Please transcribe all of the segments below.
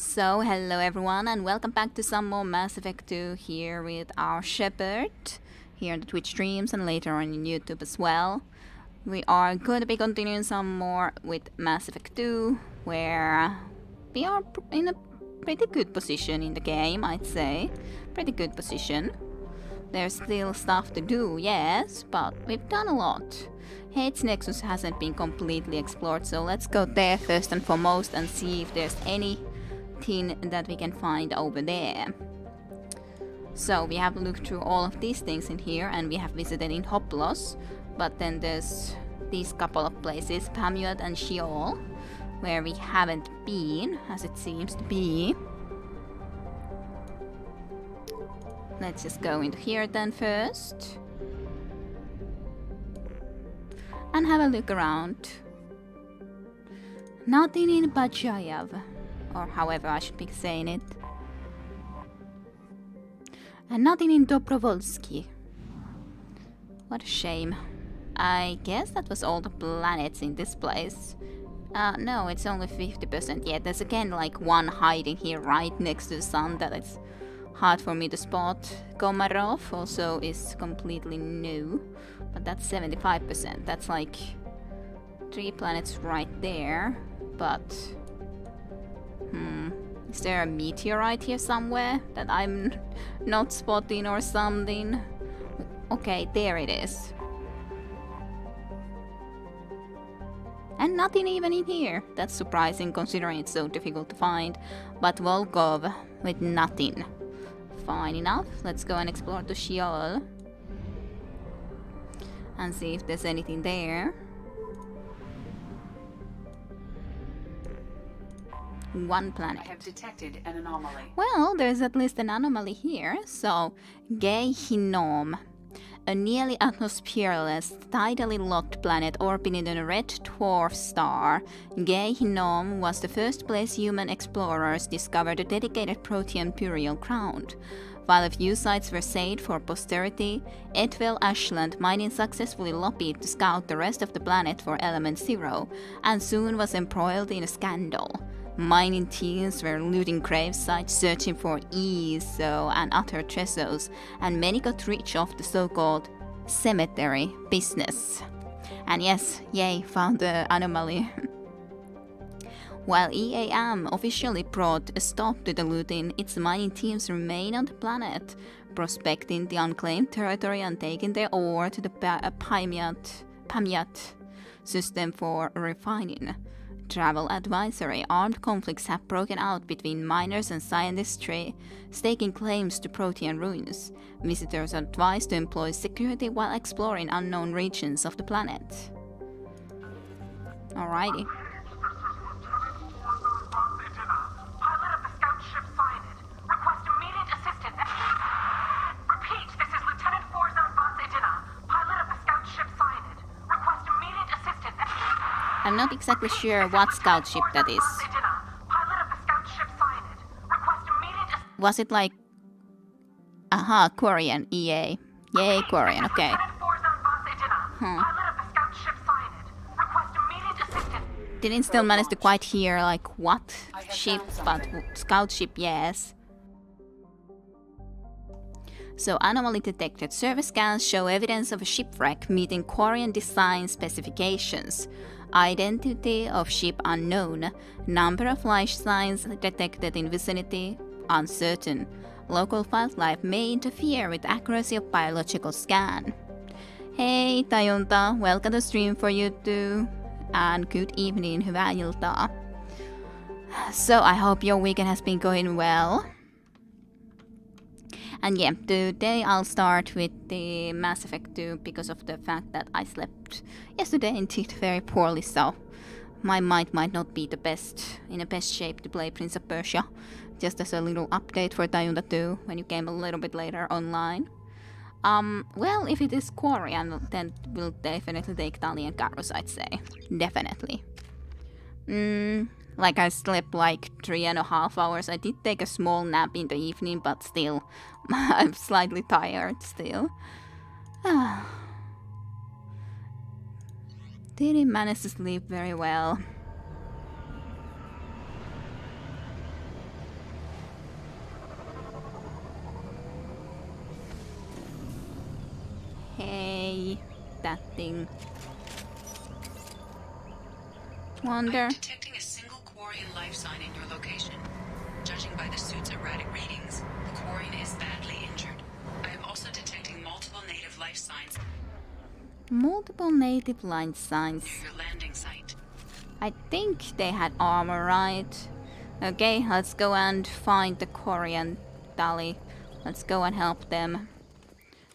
So, hello everyone, and welcome back to some more Mass Effect 2 here with our Shepherd, here on the Twitch streams and later on YouTube as well. We are going to be continuing some more with Mass Effect 2, where we are in a pretty good position in the game, I'd say. Pretty good position. There's still stuff to do, yes, but we've done a lot. Hades Nexus hasn't been completely explored, so let's go there first and foremost and see if there's anything that we can find over there. So we have looked through all of these things in here, and we have visited in Hoplos, but then there's these couple of places, Pamuat and Sheol, where we haven't been, as it seems to be. Let's just go into here then first. And have a look around. Nothing in Bajayev, or however I should be saying it. And nothing in Dobrovolsky. What a shame. I guess that was all the planets in this place. No, it's only 50%. Yeah, there's again like one hiding here right next to the sun that it's hard for me to spot. Komarov also is completely new, but that's 75%. That's like 3 planets right there, but is there a meteorite here somewhere that I'm not spotting or something? Okay, there it is. And nothing even in here. That's surprising considering it's so difficult to find. But Volkov with nothing. Fine enough. Let's go and explore the Sheol. And see if there's anything there. One planet. I have detected an anomaly. Well, there's at least an anomaly here. So, Gehinnom, a nearly atmosphereless, tidally locked planet orbiting a red dwarf star. Gehinnom was the first place human explorers discovered a dedicated Protean burial ground. While a few sites were saved for posterity, Edwell Ashland Mining successfully lobbied to scout the rest of the planet for Element Zero, and soon was embroiled in a scandal. Mining teams were looting grave sites, searching for ESO and other treasures, and many got rich off the so-called cemetery business. And yes, yay, found the anomaly. While EAM officially brought a stop to the looting, its mining teams remain on the planet, prospecting the unclaimed territory and taking their ore to the Pamiat system for refining. Travel advisory: armed conflicts have broken out between miners and scientists staking claims to Protean ruins. Visitors are advised to employ security while exploring unknown regions of the planet. Alrighty. I'm not exactly sure what scout ship that is. Was it like... Aha, Quarian, EA. Yay, Quarian, okay. Didn't still manage to quite hear like what ship, but scout ship, yes. So, anomaly detected. Survey scans show evidence of a shipwreck meeting Quarian design specifications. Identity of ship unknown. Number of life signs detected in vicinity uncertain. Local wildlife may interfere with accuracy of biological scan. Hey Tajunta, welcome to stream for you too. And good evening, hyvää iltaa. So I hope your weekend has been going well. And yeah, today I'll start with the Mass Effect 2 because of the fact that I slept yesterday indeed very poorly, so my mind might not be in the best shape to play Prince of Persia. Just as a little update for Tajunta 2 when you came a little bit later online. Well, if it is Quarian, then we'll definitely take Tali and Garrus, I'd say. Definitely. Like I slept like 3.5 hours. I did take a small nap in the evening, but still, I'm slightly tired still. Didn't manage to sleep very well. that thing. Wonder. I'm detecting a single Quarian life sign in your location. Judging by the suit's erratic readings, the Quarian is badly injured. I am also detecting multiple native life signs Multiple native line signs. near your landing site. I think they had armor, right? Okay, let's go and find the Korean Dali. Let's go and help them.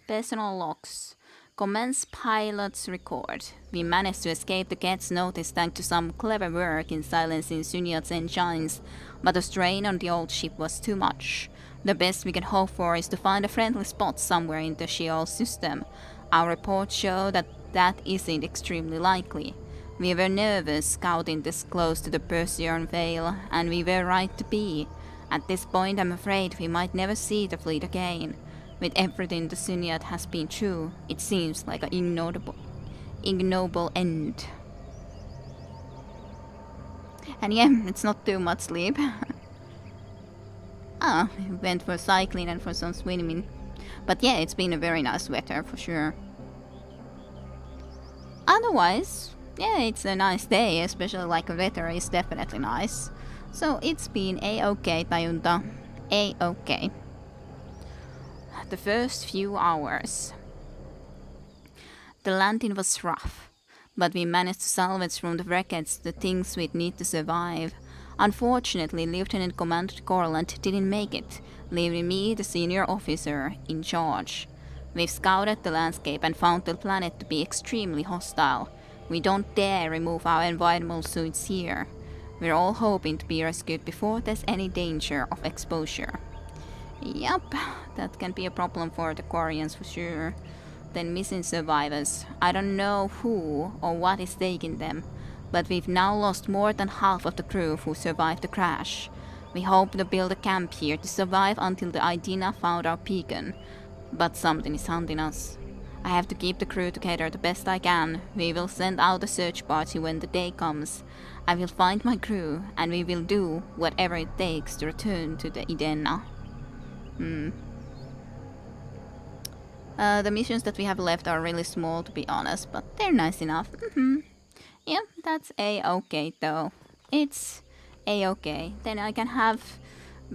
Personal logs. Commence pilot's record. We managed to escape the cat's notice thanks to some clever work in silencing Sunyat's engines, but the strain on the old ship was too much. The best we can hope for is to find a friendly spot somewhere in the Sheol system. Our reports show that that isn't extremely likely. We were nervous scouting this close to the Persean Veil, and we were right to be. At this point, I'm afraid we might never see the fleet again. With everything the Sunyat has been through, it seems like an ignoble end. And yeah, it's not too much sleep. We went for cycling and for some swimming. But yeah, it's been a very nice weather for sure. Otherwise, yeah, it's a nice day, especially like the weather is definitely nice. So it's been a-okay, Tajunta. A-okay. The first few hours. The landing was rough, but we managed to salvage from the wreckage the things we'd need to survive. Unfortunately, Lieutenant Commander Corland didn't make it, leaving me, the senior officer, in charge. We've scouted the landscape and found the planet to be extremely hostile. We don't dare remove our environmental suits here. We're all hoping to be rescued before there's any danger of exposure. Yup, that can be a problem for the Quarians for sure. Then missing survivors. I don't know who or what is taking them, but we've now lost more than half of the crew who survived the crash. We hope to build a camp here to survive until the Idina found our beacon, but something is hunting us. I have to keep the crew together the best I can. We will send out a search party when the day comes. I will find my crew, and we will do whatever it takes to return to the Idena. The missions that we have left are really small, to be honest, but they're nice enough. Yeah, that's a-okay though. It's a-okay. Then I can have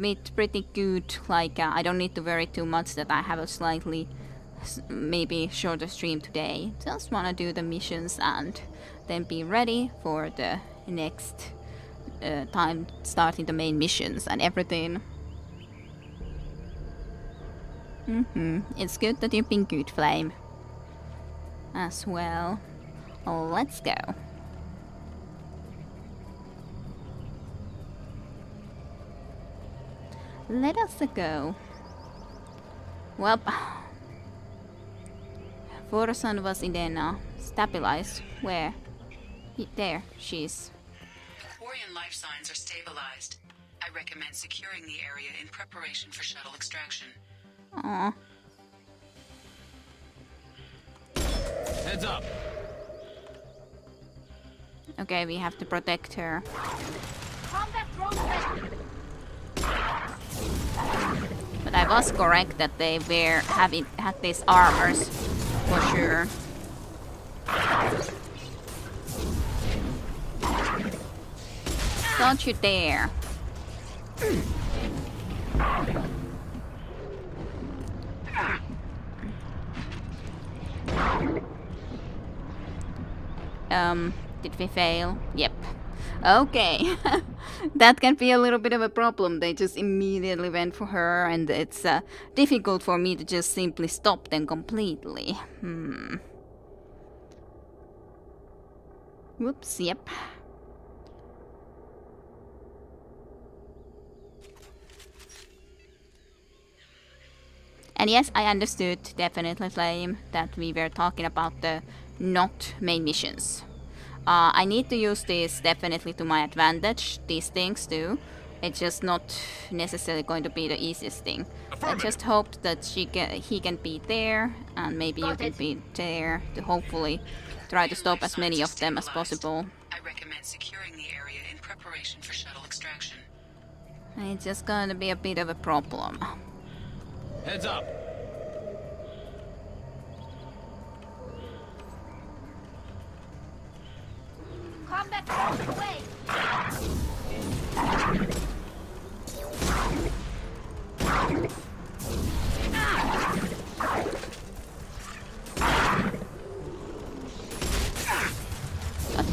it pretty good, like I don't need to worry too much that I have a slightly maybe shorter stream today. Just wanna do the missions and then be ready for the next time starting the main missions and everything. It's good that you've been good, Flame. As well. Let's go. Let us go. Well, Vorsan was Idena. Stabilized. Where? There, she's. The Quarian life signs are stabilized. I recommend securing the area in preparation for shuttle extraction. Aww. Heads up. Okay, we have to protect her. But I was correct that they had these armors for sure. Don't you dare. Did we fail? Yep. Okay. That can be a little bit of a problem. They just immediately went for her, and it's difficult for me to just simply stop them completely. Whoops, yep. And yes, I understood, definitely, Flame, that we were talking about the not main missions. I need to use this definitely to my advantage, these things too. It's just not necessarily going to be the easiest thing. I just hope that he can be there, and maybe you can be there to hopefully try to stop as many of them as possible. I recommend securing the area in preparation for shuttle extraction. It's just going to be a bit of a problem. Heads up.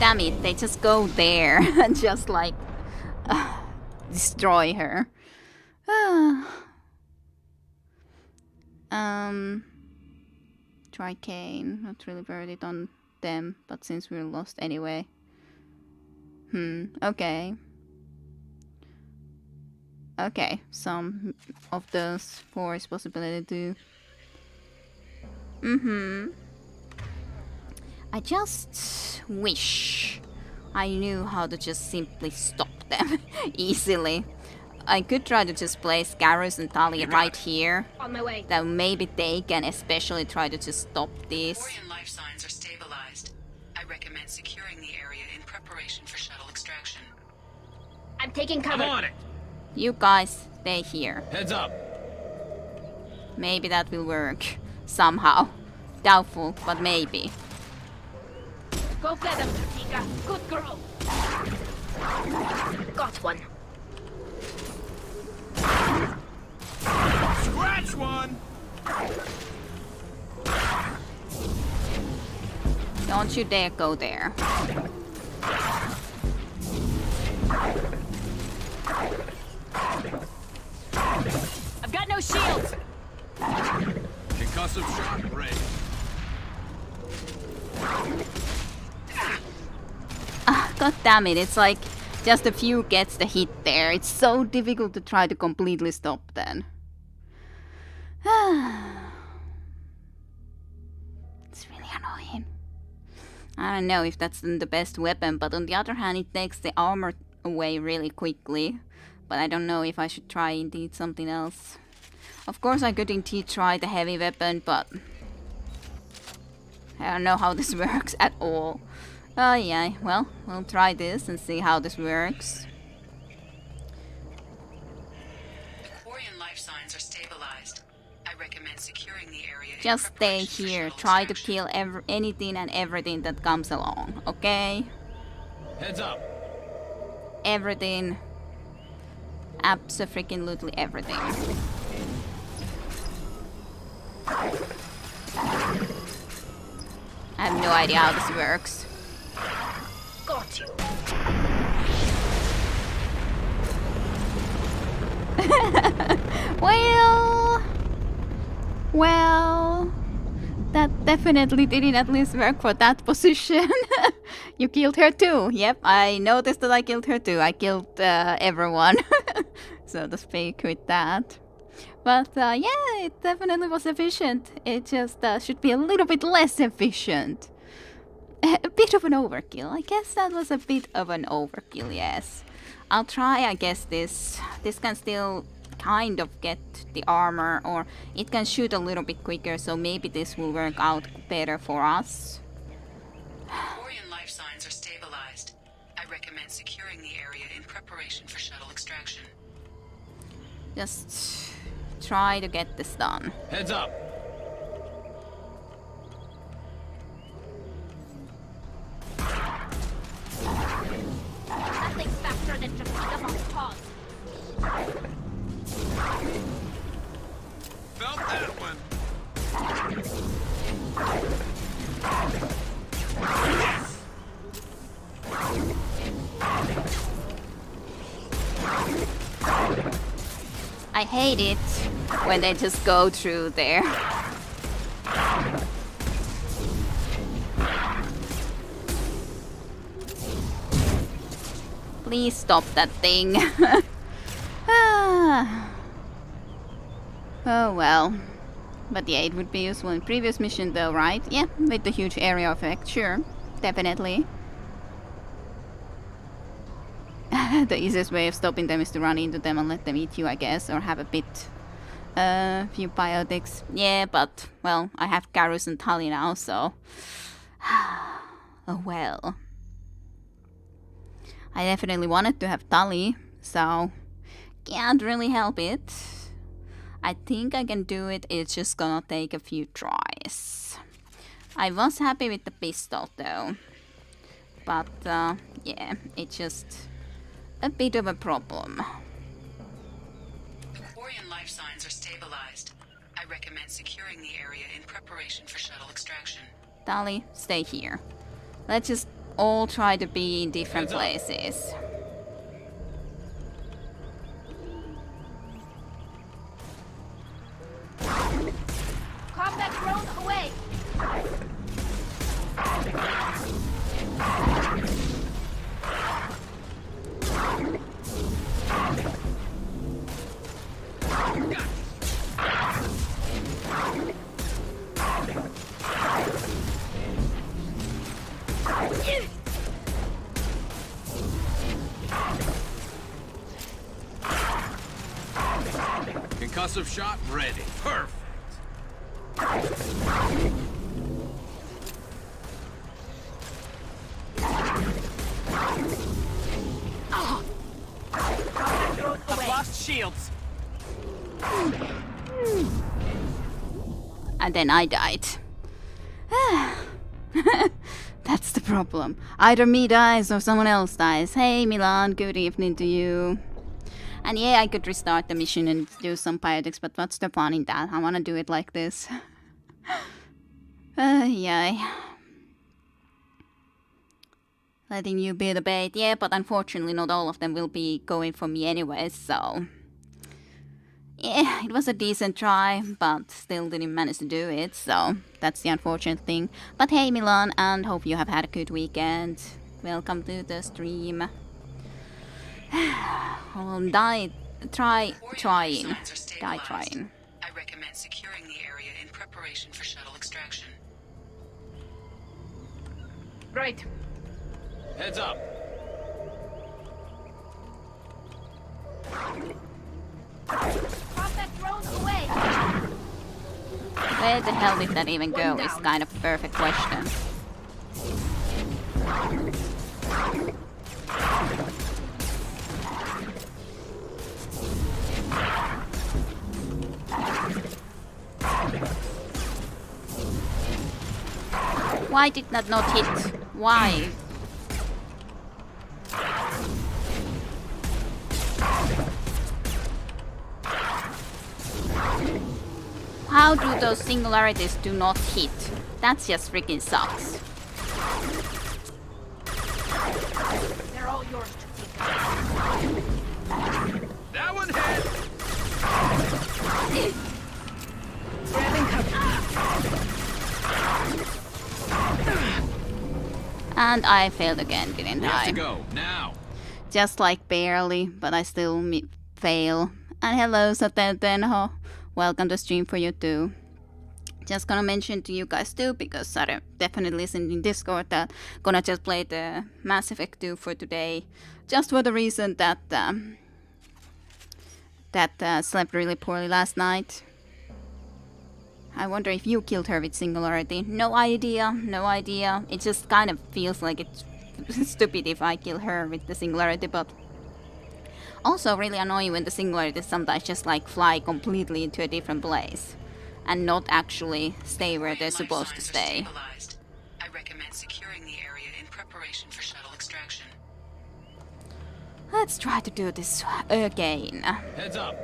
damn it, they just go there and just like destroy her. Try Kane. Not really worth it on them, but since we're lost anyway. Okay. Okay, some of those 4 is possibility to... I just wish I knew how to just simply stop them easily. I could try to just place Garrus and Tali right here. On my way. That maybe they can especially try to just stop this. Quarian life signs are stabilized. I recommend securing the area in preparation for shuttle extraction. I'm taking I'm cover. on it. You guys stay here. Heads up. Maybe that will work. Somehow. Doubtful, but maybe. Go get them, Tika. Good girl. Got one. Scratch one. Don't you dare go there. I've got no shields. Concussive shock ready. God damn it, it's like just a few gets the hit there. It's so difficult to try to completely stop then. It's really annoying. I don't know if that's the best weapon, but on the other hand it takes the armor away really quickly. But I don't know if I should try indeed something else. Of course I could indeed try the heavy weapon, but I don't know how this works at all. Oh yeah, well, we'll try this and see how this works. The Quarian life signs are stabilized. I recommend securing the area. in Just stay preparation for here, shuttle try to extraction. kill anything and everything that comes along, okay? Heads up. Everything. Abso-freaking-lutely everything. I have no idea how this works. Got you. Well, that definitely didn't at least work for that position. You killed her too. Yep, I noticed that I killed her too. I killed everyone, so to speak, with that. But yeah, it definitely was efficient. It just should be a little bit less efficient. A bit of an overkill. I guess that was a bit of an overkill, yes. I'll try, I guess this can still kind of get the armor, or it can shoot a little bit quicker, so maybe this will work out better for us. Quarian life signs are stabilized. I recommend securing the area in preparation for shuttle extraction. Just try to get this done. Heads up. Nothing's faster than just pick up on pause. Felt that one. I hate it when they just go through there. Please stop that thing. Ah. Oh well. But yeah, it would be useful in previous mission though, right? Yeah, with the huge area effect, sure. Definitely. The easiest way of stopping them is to run into them and let them eat you, I guess, or have a bit, few biotics. Yeah, but, well, I have Garrus and Tali now, so... Oh well. I definitely wanted to have Tali, so... Can't really help it. I think I can do it, it's just gonna take a few tries. I was happy with the pistol, though. But, yeah, it's just... a bit of a problem. The Quarian life signs are stabilized. I recommend securing the area in preparation for shuttle extraction. Tali, stay here. Let's just all try to be in different Heads up. places. Combat drone away! Concussive shot ready. Perfect. Away. Lost shields. And then I died. That's the problem. Either me dies or someone else dies. Hey Milan, good evening to you. And yeah, I could restart the mission and do some pyrotics, but what's the fun in that? I wanna do it like this. Yeah. Letting you be the bait. Yeah, but unfortunately not all of them will be going for me anyway, so... Yeah, it was a decent try, but still didn't manage to do it, so that's the unfortunate thing. But hey Milan, and hope you have had a good weekend. Welcome to the stream. I'll trying. Die trying. I recommend securing the area in preparation for shuttle extraction. Right. Heads up. Combat drone away! Where the hell did that even go is kind of a perfect question. Why did that not hit? Why? How do those singularities do not hit? That just freaking sucks. They're all yours to take. That one hit. Grabbing cover. And I failed again, didn't We have I? to go now. Just like barely, but I still fail. And hello, Satentenho. Welcome to stream for you too. Just gonna mention to you guys too, because I definitely listened in Discord that gonna just play the Mass Effect 2 for today. Just for the reason that slept really poorly last night. I wonder if you killed her with Singularity. No idea, no idea. It just kind of feels like it's stupid if I kill her with the Singularity, but also really annoying when the Singularities sometimes just like fly completely into a different place and not actually stay where they're Life supposed to signs are stay. stabilized. I recommend securing the area in preparation for shuttle extraction. Let's try to do this again. Heads up.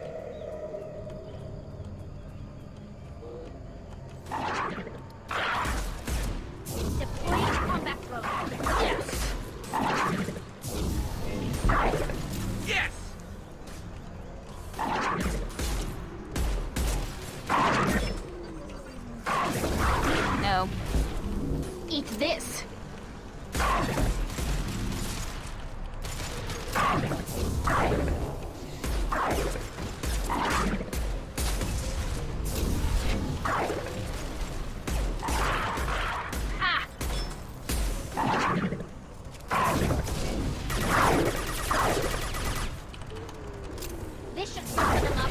Deploying combat drone. Yes. Yes. No. Eat this. Ah! This should soften them up.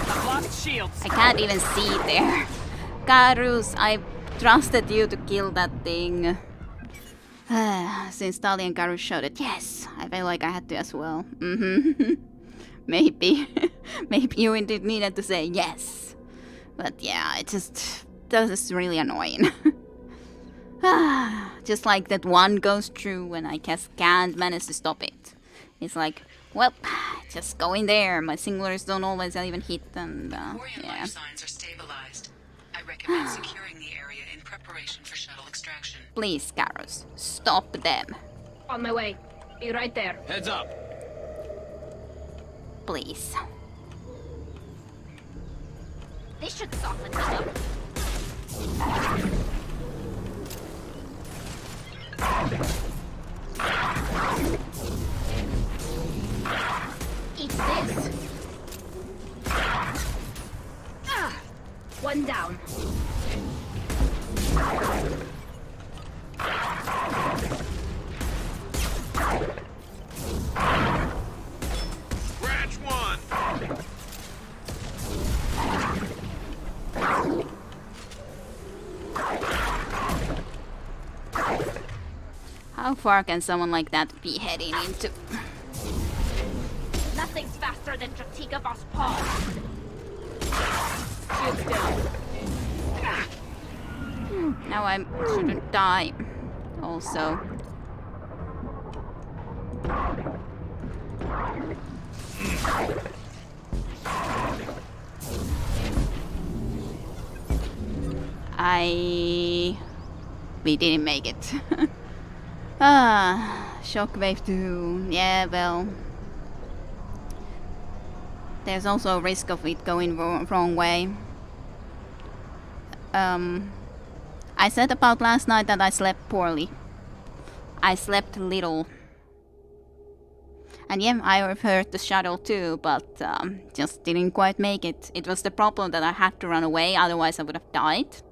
I've lost shields. I can't even see there. Garus, I trusted you to kill that thing. Since Tali and Garus showed it, yes, I felt like I had to as well. Maybe. Maybe you indeed needed to say yes. But yeah, it just... that is really annoying. Just like that one goes through when I just can't manage to stop it. It's like, well, just go in there. My singlers don't always even hit, and Quarian yeah. life signs are stabilized. I recommend securing the area in preparation for shuttle extraction. Please, Garrus, stop them. On my way. Be right there. Heads up. Please. This should soften them up. Eat this. Ah, one down. Scratch one. How far can someone like that be heading into? Nothing's faster than Tratika Boss Paul. Shield still. Now I shouldn't die. Also. We didn't make it. Shockwave 2. Yeah, well. There's also a risk of it going wrong way. I said about last night that I slept poorly. I slept little. And yeah, I heard the shuttle too, but just didn't quite make it. It was the problem that I had to run away, otherwise I would have died.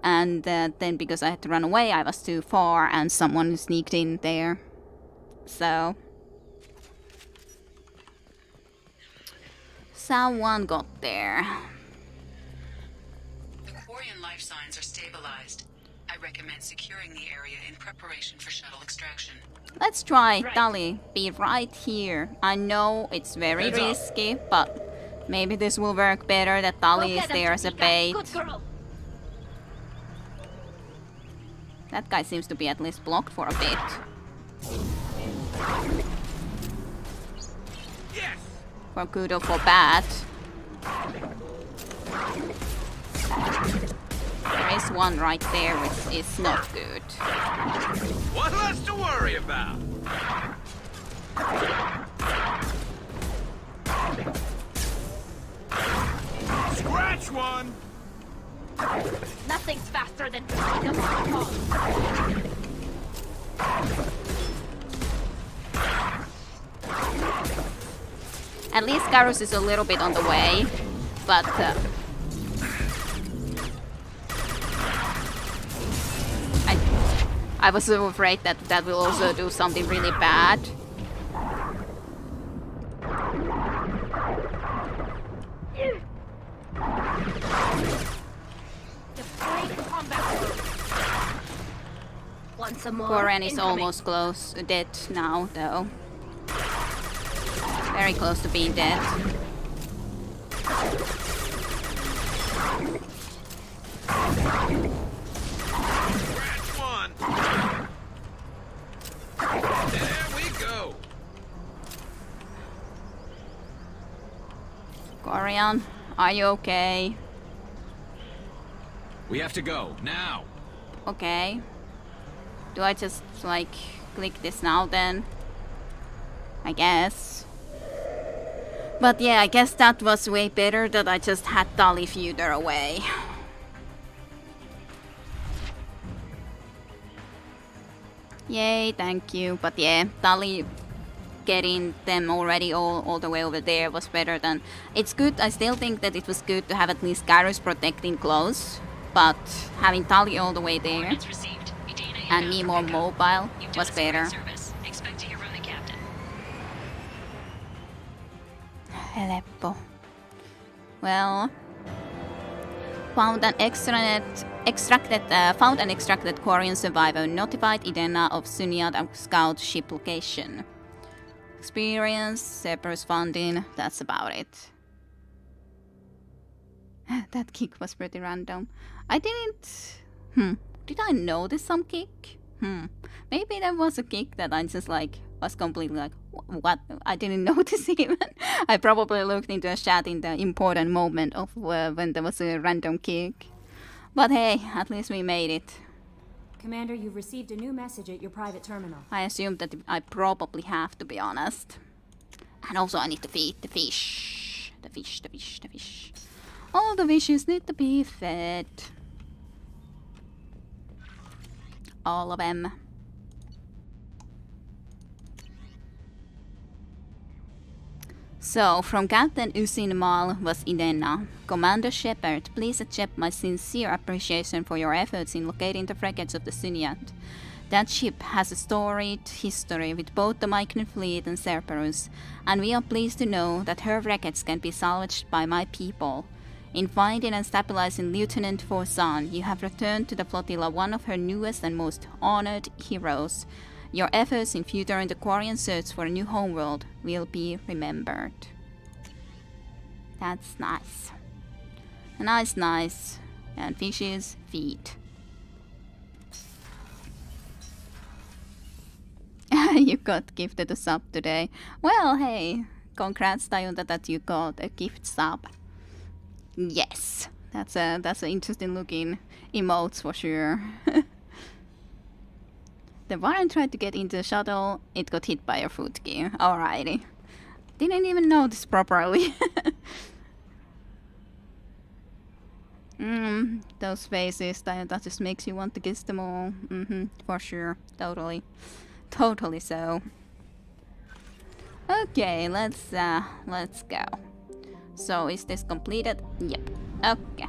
And then because I had to run away, I was too far and someone sneaked in there. So... someone got there. The Quarian life signs are stabilized. I recommend securing the area in preparation for shuttle extraction. Let's try Right. Tali. Be right here. I know it's very Heads up. risky, but maybe this will work better that Tali is there as a bait. Good girl. That guy seems to be at least blocked for a bit. Yes. For good or for bad. There is one right there which is not good. One less to worry about. Scratch one. Nothing's faster than Tratika Boss Paul. At least Garrus is a little bit on the way, but I was so afraid that that will also do something really bad. Deploying combat mode. Want some more? Koren is Incoming. almost close, dead now though. Very close to being dead. Scratch one. There we go. Corian, are you okay? We have to go now. Okay. Do I just like click this now then? I guess. But yeah, I guess that was way better that I just had Tali Feuder away. Yay, thank you. But yeah, Tali getting them already all the way over there was better than... It's good, I still think that it was good to have at least Garrus protecting close. But having Tali all the way there Coordinates received. Idana and inbound me for more pickup. mobile You've was done a great better. service. Expect to hear from the captain. Helppo. Well, found an extracted Quarian survivor. Notified Idena of Sunyad scout ship location. Experience, Cerberus funding. That's about it. That kick was pretty random. I didn't. Did I notice some kick? Maybe there was a kick that I just like was completely like, what? I didn't notice even. I probably looked into a chat in the important moment of when there was a random kick. But hey, at least we made it. Commander, you've received a new message at your private terminal. I assume that I probably have, to be honest. And also I need to feed the fish. The fish. All the fishes need to be fed. All of them. So, from Captain Usin Mal was Idena. Commander Shepard, please accept my sincere appreciation for your efforts in locating the frigates of the Syniad. That ship has a storied history with both the Mycon fleet and Cerberus, and we are pleased to know that her wreckage can be salvaged by my people. In finding and stabilizing Lieutenant Forzan, you have returned to the flotilla one of her newest and most honored heroes. Your efforts in future the Quarian search for a new homeworld will be remembered. That's nice. Nice. And fishes feed. You got gifted a sub today. Well, hey, congrats, Tayunda, that you got a gift sub. Yes, that's an interesting looking emotes for sure. The Warren tried to get into the shuttle, it got hit by a foot gear. Alrighty. Didn't even notice properly. Those faces, that just makes you want to kiss them all. For sure. Totally so. Okay, let's go. So, is this completed? Yep. Okay.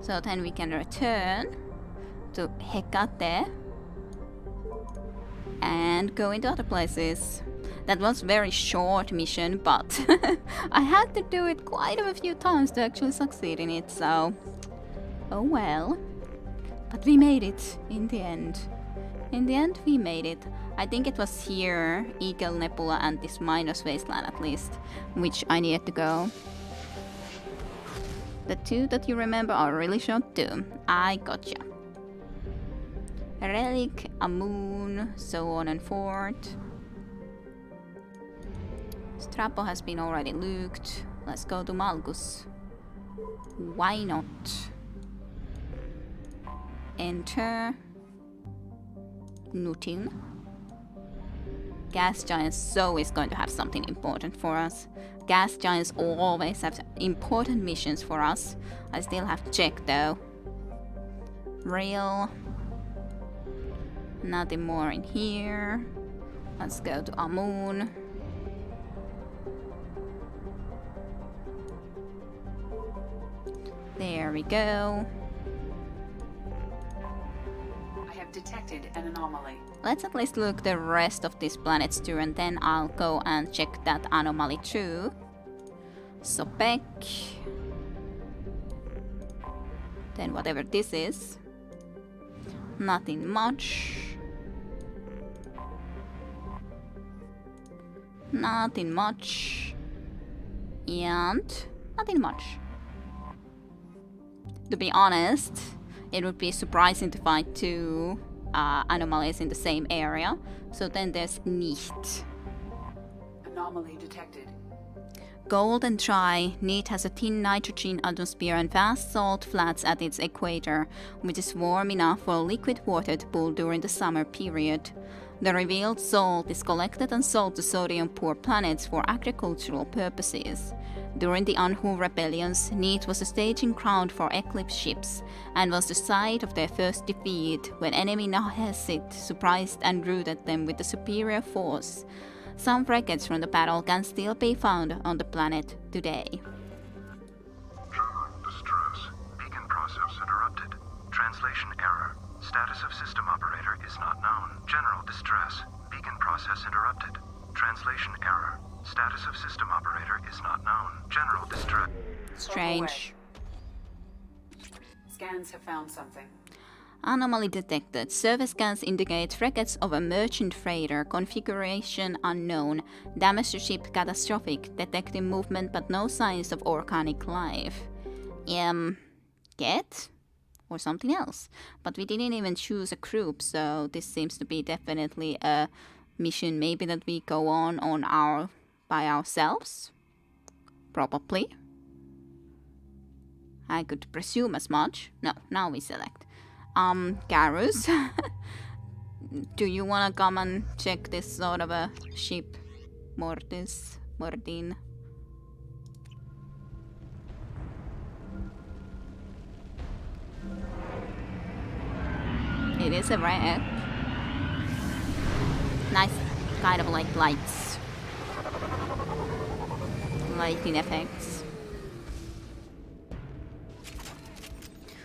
So then we can return to Hecate and go into other places. That was a very short mission, but I had to do it quite a few times to actually succeed in it, so oh well. But we made it in the end. In the end, we made it. I think it was here, Eagle Nebula and this Minos Wasteland at least, which I needed to go. The two that you remember are really short too. I gotcha. A relic, a moon, so on and forth. Strappo has been already looked. Let's go to Malgus. Why not? Enter. Nothing. Gas Giants so is going to have something important for us. Gas Giants always have important missions for us. I still have to check though. Real. Nothing more in here. Let's go to Amun. There we go. I have detected an anomaly. Let's at least look the rest of these planets too, and then I'll go and check that anomaly too. Sobek. Then whatever this is. Nothing much. Nothing much. And nothing much. To be honest, it would be surprising to find two anomalies in the same area. So then there's Neat. Anomaly detected. Gold and dry, Neat has a thin nitrogen atmosphere and vast salt flats at its equator, which is warm enough for liquid water to pool during the summer period. The revealed salt is collected and sold to sodium-poor planets for agricultural purposes. During the Anhu rebellions, Neat was a staging ground for Eclipse ships, and was the site of their first defeat when enemy Nahessid surprised and routed them with a superior force. Some wreckage from the battle can still be found on the planet today. General distress. Beacon process interrupted. Translation error. Status of system operator is not known. General distress. Beacon process interrupted. Translation error. Status of system operator is not known. General distress. Strange. Scans have found something. Anomaly detected. Surface scans indicate wreckage of a merchant freighter. Configuration unknown. Damage to ship catastrophic. Detecting movement but no signs of organic life. Get? Or something else. But we didn't even choose a group, so this seems to be definitely a mission maybe that we go on our by ourselves. Probably. I could presume as much. No, now we select. Garrus. Do you wanna come and check this sort of a ship? Mordin. It is a wreck. Nice kind of like lighting effects.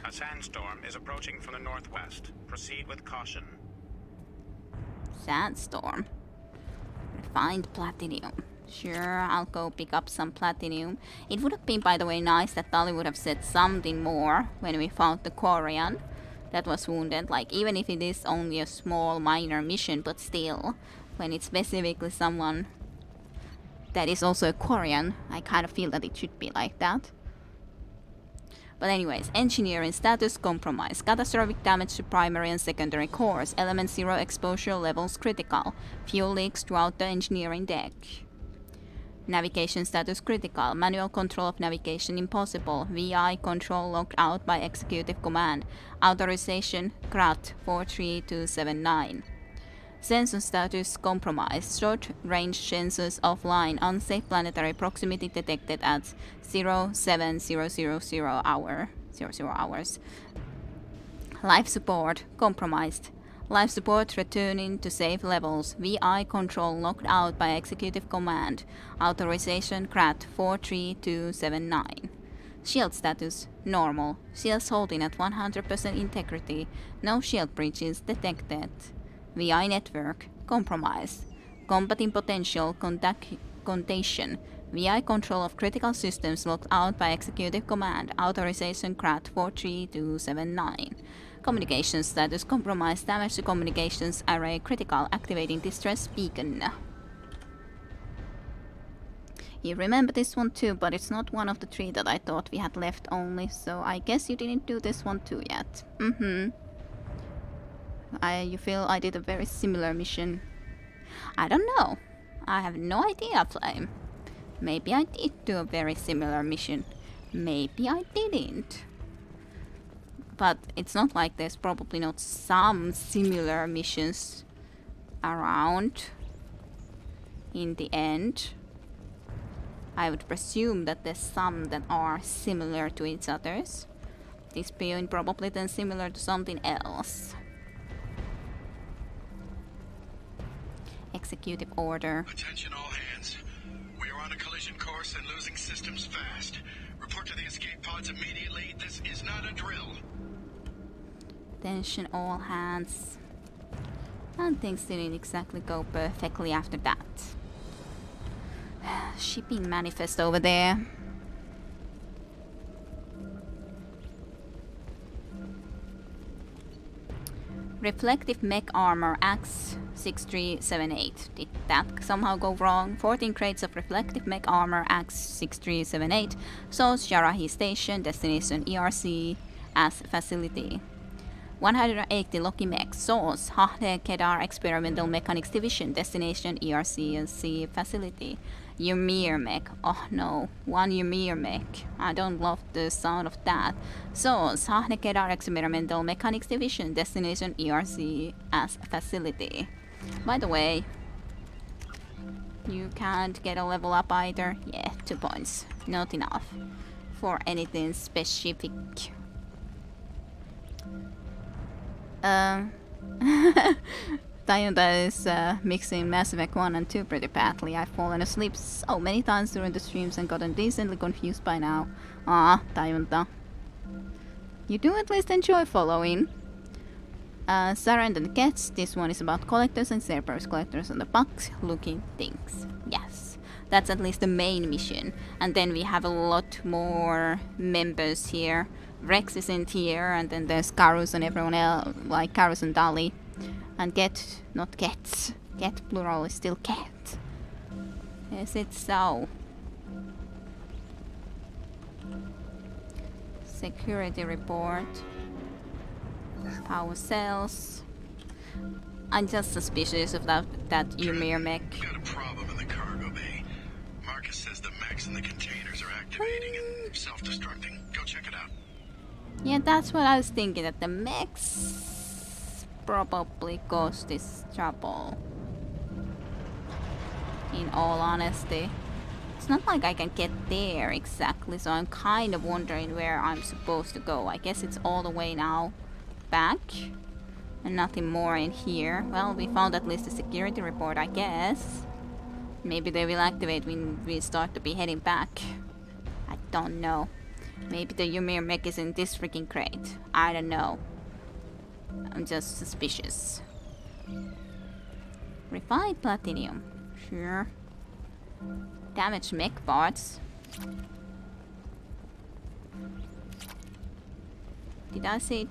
A sandstorm is approaching from the northwest. Proceed with caution. Sandstorm. Refined platinum. Sure, I'll go pick up some platinum. It would have been, by the way, nice that Tali would have said something more when we found the Quarian that was wounded. Like, even if it is only a small, minor mission, but still, when it's specifically someone that is also a Quarian, I kind of feel that it should be like that. But anyways, engineering status compromised. Catastrophic damage to primary and secondary cores. Element 0 exposure levels critical. Fuel leaks throughout the engineering deck. Navigation status critical. Manual control of navigation impossible. VI control locked out by executive command. Authorization CRAT 43279. Sensor status compromised. Short range sensors offline. Unsafe planetary proximity detected at 07000 hours. Life support compromised. Life support returning to safe levels. VI control locked out by executive command. Authorization CRAT 43279. Shield status normal. Shields holding at 100% integrity. No shield breaches detected. VI network compromised. Combating potential contagion. VI control of critical systems locked out by executive command. Authorization CRAT 43279. Communications status compromised. Damage to communications array critical. Activating distress beacon. You remember this one too, but it's not one of the 3 that I thought we had left only, so I guess you didn't do this one too yet. You feel I did a very similar mission. I don't know. I have no idea, Flame. Maybe I did do a very similar mission. Maybe I didn't. But it's not like there's probably not some similar missions around in the end. I would presume that there's some that are similar to each other's. This being probably then similar to something else. Executive order. Attention all hands. We are on a collision course and losing systems fast. Report to the escape pods immediately. This is not a drill. Attention all hands. And things didn't exactly go perfectly after that. Shipping manifest over there. Reflective mech armor Axe6378. Did that somehow go wrong? 14 crates of reflective mech armor Axe6378. Source Jarahi Station. Destination ERC as facility. 180 Loki mechs. Source Hahne Kedar Experimental Mechanics Division. Destination ERC facility. Ymir mech. Oh no, one Ymir mech. I don't love the sound of that. Source Hahne Kedar Experimental Mechanics Division. Destination ERC as facility. By the way, you can't get a level up either. Yeah, 2 points. Not enough for anything specific. Tayunda is mixing Mass Effect 1 and 2 pretty badly. I've fallen asleep so many times during the streams and gotten decently confused by now. Tayunda. You do at least enjoy following. Sarah and the Cats. This one is about collectors and Cerberus collectors and the bugs looking things. Yes. That's at least the main mission. And then we have a lot more members here. Rex isn't here, and then there's Karus and everyone else, like Karus and Dali. And Get, not Cats. Get plural is still Cat. Is it so? Security report. Power cells. I'm just suspicious of that Ymir mech. We got a problem in the cargo bay. Marcus says the mechs in the containers are activating and self-destructing. Go check it out. Yeah, that's what I was thinking, that the mechs probably cause this trouble. In all honesty. It's not like I can get there exactly, so I'm kind of wondering where I'm supposed to go. I guess it's all the way now back. And nothing more in here. Well, we found at least a security report, I guess. Maybe they will activate when we start to be heading back. I don't know. Maybe the Ymir mech is in this freaking crate. I don't know. I'm just suspicious. Refined platinum. Sure. Damaged mech parts. Did I see...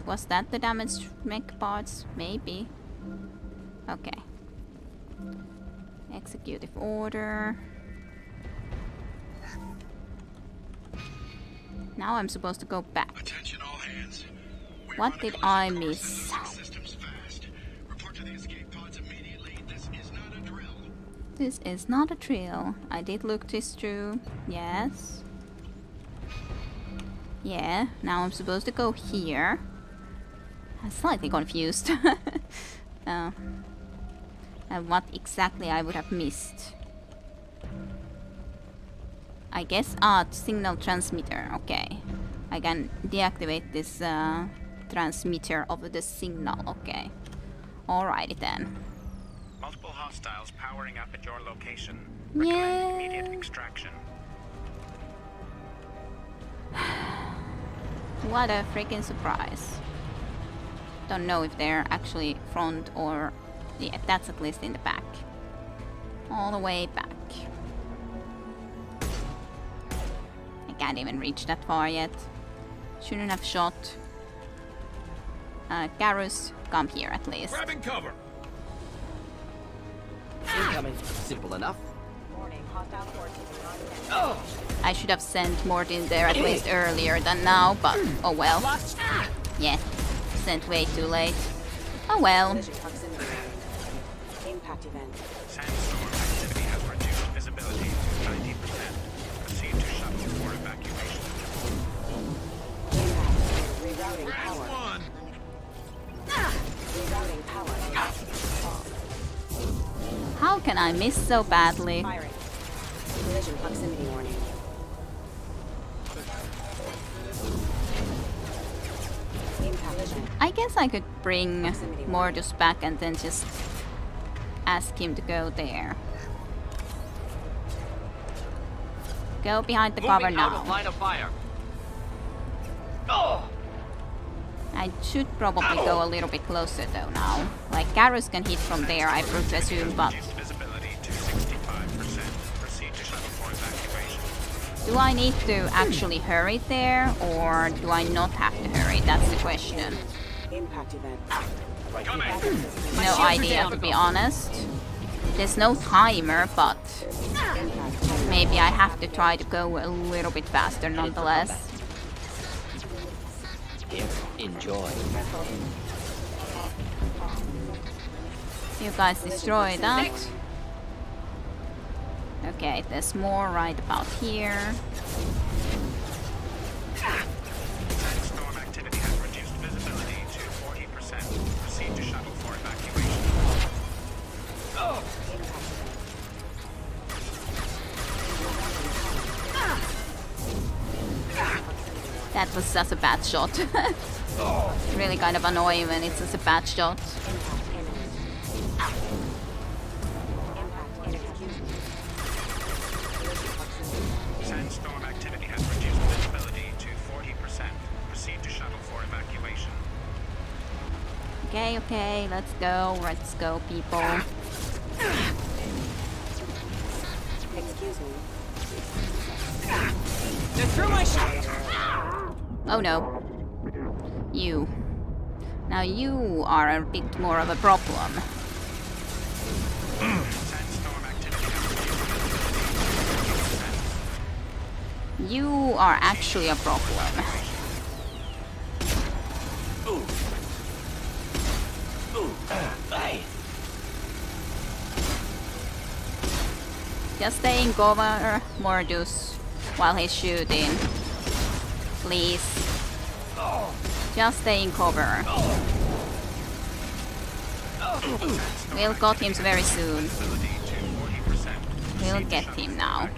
Was that the damaged mech parts? Maybe. Okay. Executive order. Now I'm supposed to go back. Attention all hands. What did I miss? Systems fast. Report to the escape pods immediately. This is not a drill. This is not a drill. I did look this through. Yes. Yeah, now I'm supposed to go here. I'm slightly confused. And what exactly I would have missed. I guess, signal transmitter, okay. I can deactivate this transmitter of the signal, okay. Alrighty then. Multiple hostiles powering up at your location. Yeah. Recommend immediate extraction. What a freaking surprise. Don't know if they're actually front or... Yeah, that's at least in the back. All the way back. I can't even reach that far yet. Shouldn't have shot. Garrus, come here at least. Grabbing cover. Incoming. Simple enough. I should have sent Mortin there at least earlier than now, but oh well. Yeah, sent way too late. Oh well. Sandstorm activity has reduced visibility to 90%. Proceed to shuttle for evacuation. Scratch one. How can I miss so badly? Collision proximity warning. I guess I could bring Mortus back and then just ask him to go there. Go behind the cover Moving out now. of line of fire. I should probably go a little bit closer though now. Like Garrus can hit from there, I presume, but Reduced visibility to 65%. Proceed to shuttle for evacuation. do I need to actually hurry there, or do I not have to hurry? That's the question. Impact event. No idea, to be honest. There's no timer, but maybe I have to try to go a little bit faster nonetheless. Here, enjoy. You guys destroy that. Okay, there's more right about here. Sandstorm activity has reduced visibility to 40%. Proceed to shuttle for evacuation. That was such a bad shot. Really kind of annoying when it's just a bad shot. Sandstorm activity has reduced visibility to 40%. Proceed to shuttle for evacuation. Okay, okay, let's go, people. Excuse me. They threw my shot! Oh no. You. Now you are a bit more of a problem. Sandstorm activity has reduced visibility to 40%. You are actually a problem. Just stay in cover, Mordus, while he's shooting. Please. Just stay in cover. We'll got him very soon. We'll get him now.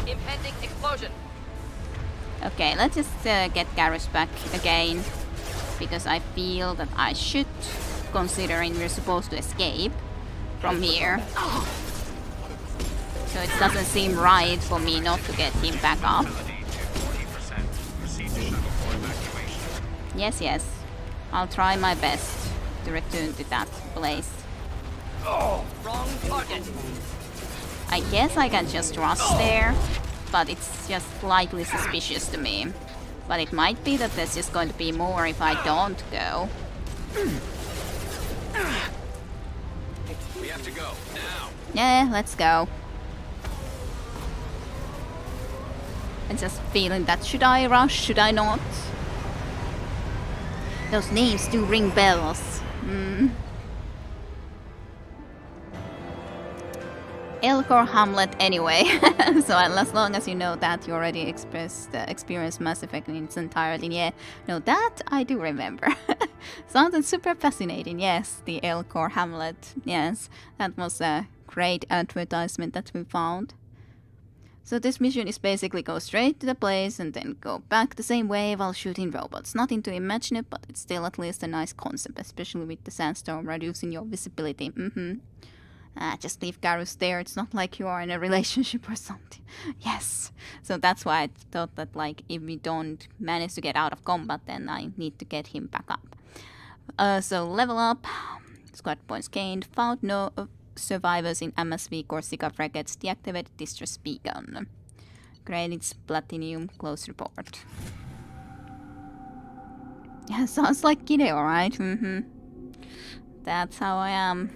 Impending explosion. Okay, let's just get Garrus back again. Because I feel that I should, considering we're supposed to escape from here. So it doesn't seem right for me not to get him back up. Yes, yes. I'll try my best to return to that place. Wrong target. I guess I can just rush there, but it's just slightly suspicious to me. But it might be that there's just going to be more if I don't go. We have to go now. Yeah, let's go. I'm just feeling that should I rush, should I not? Those names do ring bells. Elcor Hamlet anyway. So as long as you know that, you already experienced Mass Effect in its entirety. Yeah, no, that I do remember. Sounded super fascinating. Yes, the Elcor Hamlet. Yes, that was a great advertisement that we found. So this mission is basically go straight to the place and then go back the same way while shooting robots. Nothing to imagine it, but it's still at least a nice concept, especially with the sandstorm reducing your visibility. Just leave Garrus there. It's not like you are in a relationship or something. Yes. So that's why I thought that, like, if we don't manage to get out of combat, then I need to get him back up. So level up. Squad points gained. Found no survivors in MSV Corsica frigates. Deactivated distress beacon. Credits platinum. Close report. Yeah, sounds like Gideo, right? That's how I am.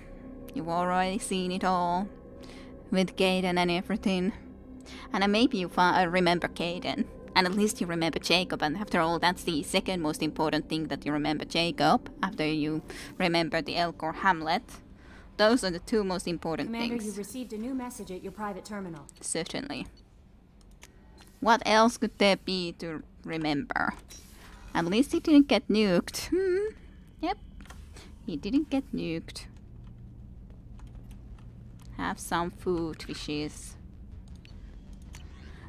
You've already seen it all. With Gaiden and everything. And maybe you remember Gaiden. And at least you remember Jacob. And after all, that's the second most important thing, that you remember Jacob. After you remember the Elcor Hamlet. Those are the two most important Commander, things. you received a new message at your private terminal. Certainly. What else could there be to remember? At least he didn't get nuked. Yep. He didn't get nuked. Have some food, wishes.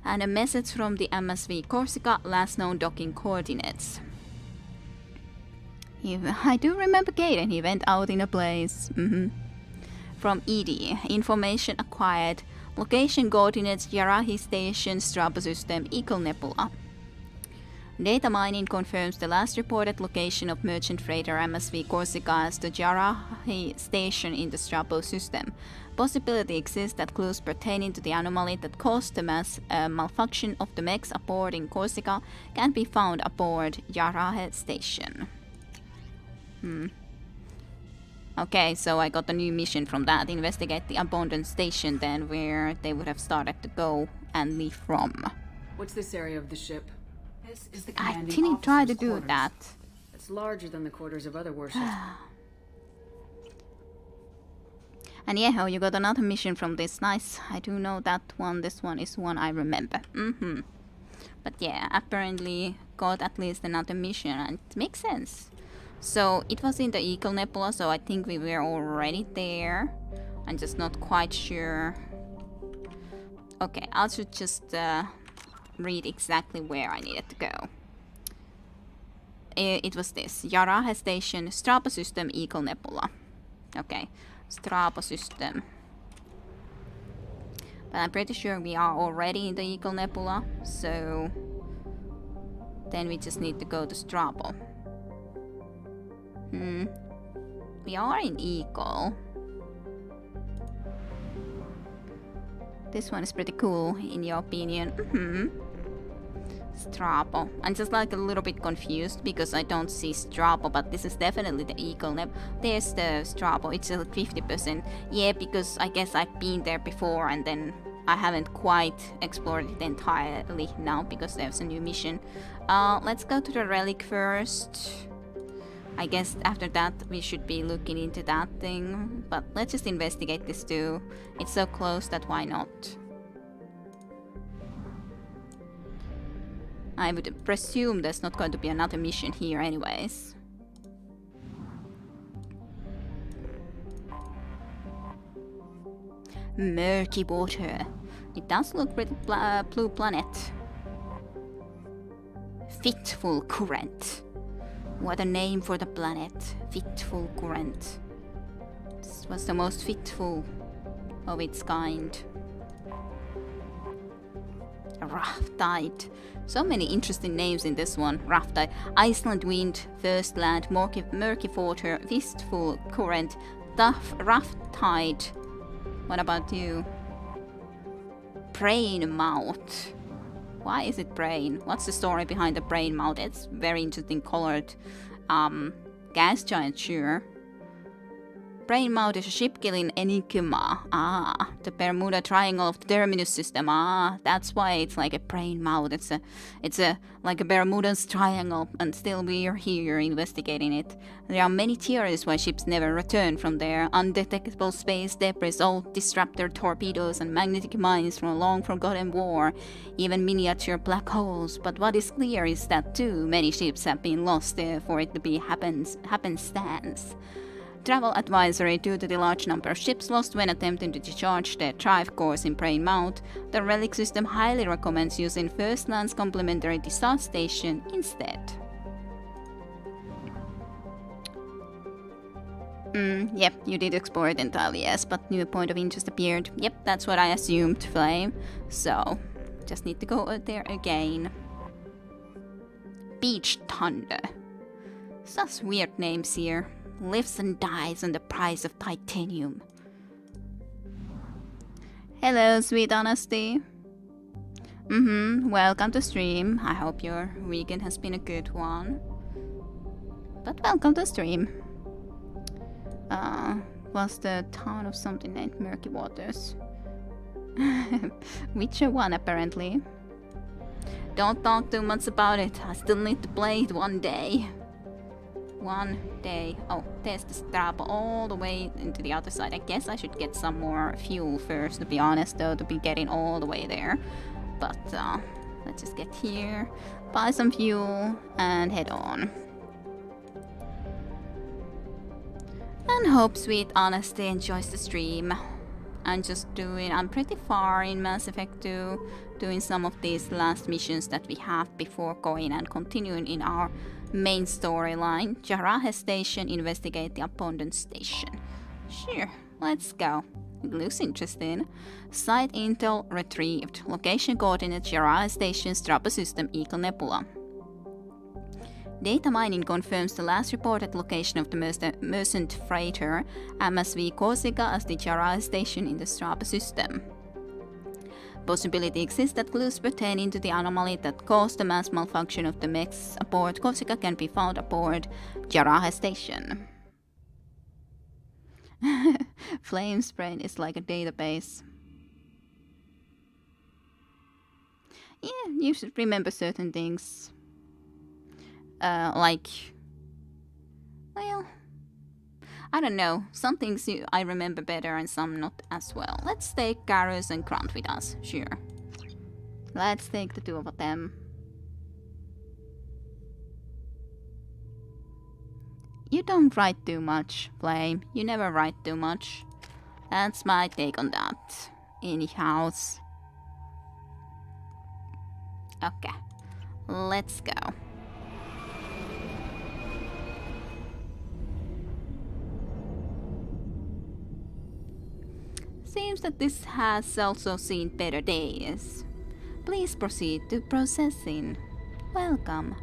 And a message from the MSV Corsica, last known docking coordinates. I do remember Gaiden, he went out in a blaze. From ED, information acquired. Location coordinates Yarahi Station, Strabo System, Eagle Nebula. Data mining confirms the last reported location of merchant freighter MSV Corsica as the Yarahi Station in the Strabo System. Possibility exists that clues pertaining to the anomaly that caused the mass malfunction of the mechs aboard in Corsica can be found aboard Yarahi Station. Okay, so I got a new mission from that. Investigate the abandoned station then, where they would have started to go and leave from. What's this area of the ship? This is the I commanding didn't try to officer's do quarters. that. It's larger than the quarters of other warships. And yeah, oh, you got another mission from this. Nice. I do know that one. This one is one I remember. But yeah, apparently got at least another mission, and it makes sense. So it was in the Eagle Nebula, so I think we were already there. I'm just not quite sure. Okay, I should just read exactly where I needed to go. It was this. Yarahi Station, Strabo System, Eagle Nebula. Okay, Strabo System. But I'm pretty sure we are already in the Eagle Nebula, so then we just need to go to Strabo. We are in Eagle. This one is pretty cool, in your opinion. Strabo. I'm just like a little bit confused because I don't see Strabo, but this is definitely the Eagle Neb. There's the Strabo, it's at 50%. Yeah, because I guess I've been there before and then I haven't quite explored it entirely now because there's a new mission. Let's go to the relic first. I guess after that we should be looking into that thing, but let's just investigate this too. It's so close that why not? I would presume there's not going to be another mission here anyways. Murky water. It does look pretty blue planet. Fitful current. What a name for the planet. Fitful current. This was the most fitful of its kind. Rough Tide. So many interesting names in this one. Rough Tide. Iceland Wind, First Land, Murky Water, Fistful Current, Rough Tide. What about you? Brain Mouth. Why is it brain? What's the story behind the brain mouth? It's very interesting colored gas giant, sure. Brain mouth is a ship-killing enigma. Ah, the Bermuda Triangle of the Terminus system. Ah, that's why it's like a brain mouth. It's a like a Bermuda's Triangle, and still we are here investigating it. There are many theories why ships never return from there. Undetectable space debris, old disruptor torpedoes, and magnetic mines from a long-forgotten war. Even miniature black holes. But what is clear is that too many ships have been lost there for it to be happenstance. Travel advisory: due to the large number of ships lost when attempting to discharge their drive course in Brain Mouth, the relic system highly recommends using First Land's complimentary discharge station instead. Yep, you did explore it entirely, yes, but new point of interest appeared. Yep, that's what I assumed, Flame. So, just need to go there again. Beach Thunder. Such weird names here. Lives and dies on the price of titanium. Hello, sweet honesty. Welcome to stream. I hope your weekend has been a good one. But welcome to stream. Was the town of something named Murky Waters? Witcher 1 apparently. Don't talk too much about it. I still need to play it one day. One day. Oh, there's the Strabo all the way into the other side. I guess I should get some more fuel first, to be honest, though, to be getting all the way there. But let's just get here, buy some fuel, and head on. And hope sweet honesty enjoys the stream. I'm pretty far in Mass Effect 2, doing some of these last missions that we have before going and continuing in our main storyline. Jaraha Station, investigate the Abundance Station. Sure, let's go. It looks interesting. Site intel retrieved. Location coordinate Jaraha Station, Strabo System, Eagle Nebula. Data mining confirms the last reported location of the merchant freighter MSV Corsica as the Jaraha Station in the Strabo System. Possibility exists that clues pertaining to the anomaly that caused the mass malfunction of the mechs aboard Corsica can be found aboard Jaraha Station. Flame's brain is like a database. Yeah, you should remember certain things. Well, I don't know. Some things I remember better and some not as well. Let's take Garrus and Grunt with us, sure. Let's take the two of them. You don't write too much, Flame. You never write too much. That's my take on that. Anyhow. Okay. Let's go. Seems that this has also seen better days. Please proceed to processing. Welcome.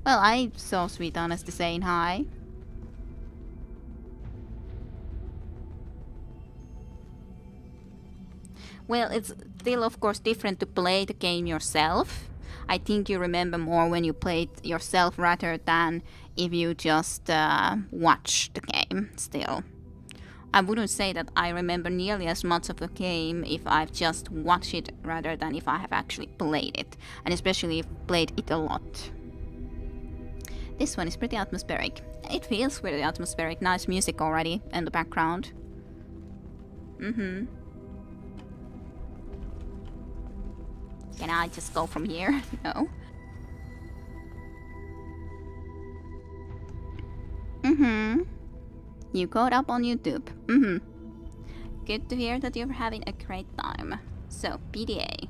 Well, I saw Sweet Honesty saying hi. Well, it's still of course different to play the game yourself. I think you remember more when you played yourself rather than if you just watch the game still. I wouldn't say that I remember nearly as much of the game if I've just watched it rather than if I have actually played it, and especially if played it a lot. This one is pretty atmospheric. It feels pretty atmospheric. Nice music already in the background. Can I just go from here? No. You caught up on YouTube. Good to hear that you're having a great time. So, PDA.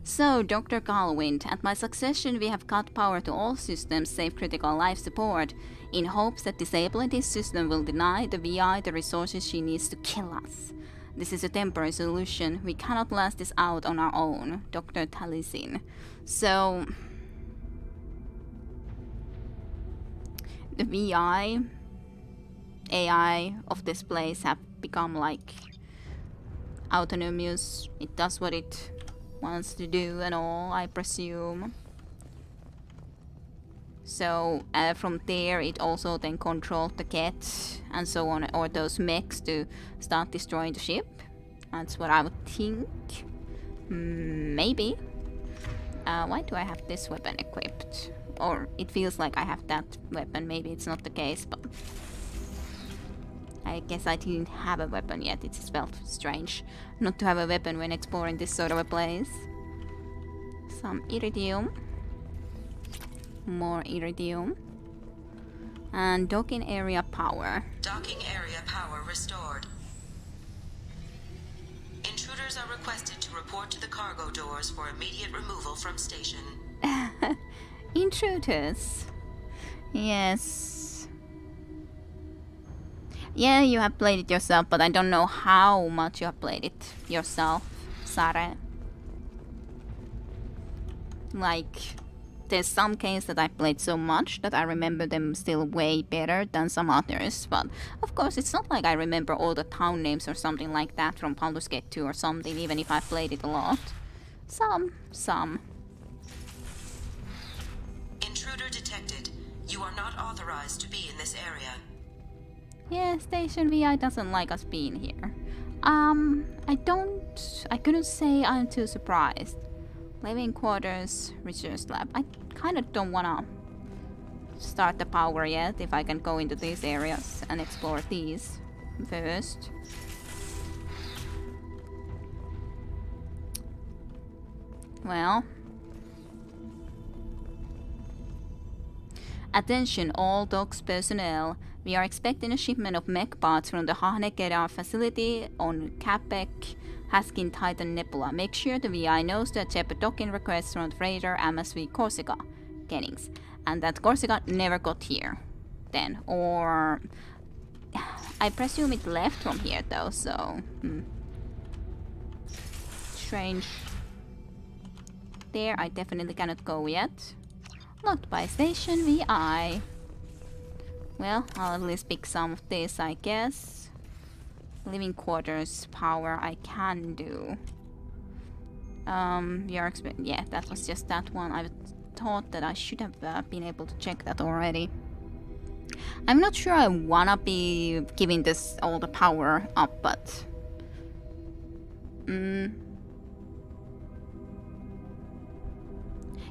So, Dr. Galwind, at my suggestion we have cut power to all systems save critical life support, in hopes that disabling this system will deny the VI the resources she needs to kill us. This is a temporary solution. We cannot last this out on our own. Dr. Taliesin. So, the VI AI of this place have become like autonomous. It does what it wants to do and all, I presume. So from there it also then controlled the cat and so on, or those mechs to start destroying the ship. That's what I would think. Maybe. Why do I have this weapon equipped? Or it feels like I have that weapon. Maybe it's not the case, but I guess I didn't have a weapon yet. It just felt strange not to have a weapon when exploring this sort of a place. Some iridium. More iridium. And docking area power. Docking area power restored. Intruders are requested to report to the cargo doors for immediate removal from station. Intruders. Yes. Yeah, you have played it yourself, but I don't know how much you have played it yourself, Sare. Like, there's some games that I played so much that I remember them still way better than some others, but of course it's not like I remember all the town names or something like that from Baldur's Gate 2 or something, even if I played it a lot. Some. Intruder detected. You are not authorized to be in this area. Yeah, Station VI doesn't like us being here. I couldn't say I'm too surprised. Living quarters, research lab. I kind of don't wanna start the power yet if I can go into these areas and explore these first. Well. Attention all docks personnel. We are expecting a shipment of mech parts from the Hahnekera facility on Capek Haskin Titan Nebula. Make sure the VI knows to accept docking requests from the freighter MSV Corsica, Kennings, and that Corsica never got here then. Or I presume it left from here though, so strange. There I definitely cannot go yet. Not by Station VI. Well, I'll at least pick some of this, I guess. Living quarters power I can do. Yeah, that was just that one. I thought that I should have been able to check that already. I'm not sure I wanna be giving this all the power up, but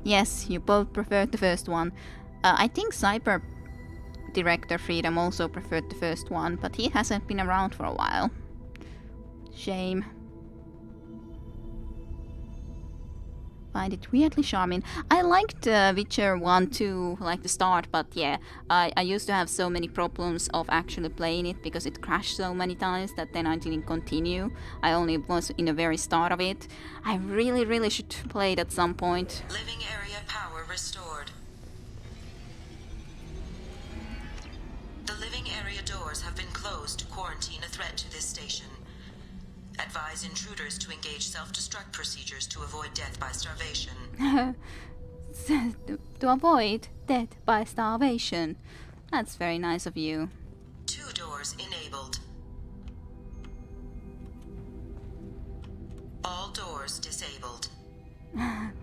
yes, you both preferred the first one. I think Cyber Director Freedom also preferred the first one, but he hasn't been around for a while. Shame. Find it weirdly charming. I liked Witcher 1 too, like the start, but yeah, I used to have so many problems of actually playing it because it crashed so many times that then I didn't continue. I only was in the very start of it. I really should play it at some point. Living area power restored. The living area doors have been closed to quarantine a threat to this station. Advise intruders to engage self-destruct procedures to avoid death by starvation. To avoid death by starvation. That's very nice of you. 2 doors enabled. All doors disabled.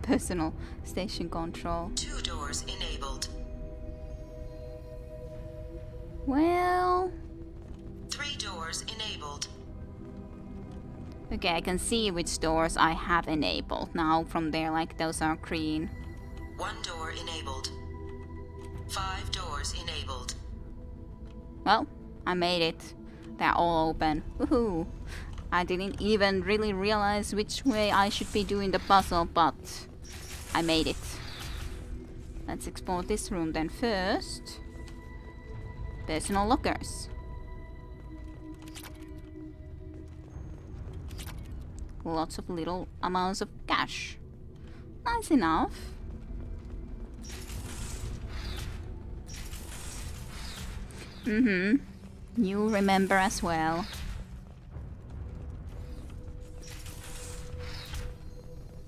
Personal station control. 2 doors enabled. Well... 3 doors enabled. Okay, I can see which doors I have enabled. Now from there, like, those are green. 1 door enabled. 5 doors enabled. Well, I made it. They're all open. Woohoo! I didn't even really realize which way I should be doing the puzzle, but I made it. Let's explore this room then first. Personal lockers. Lots of little amounts of cash. Nice enough. You remember as well.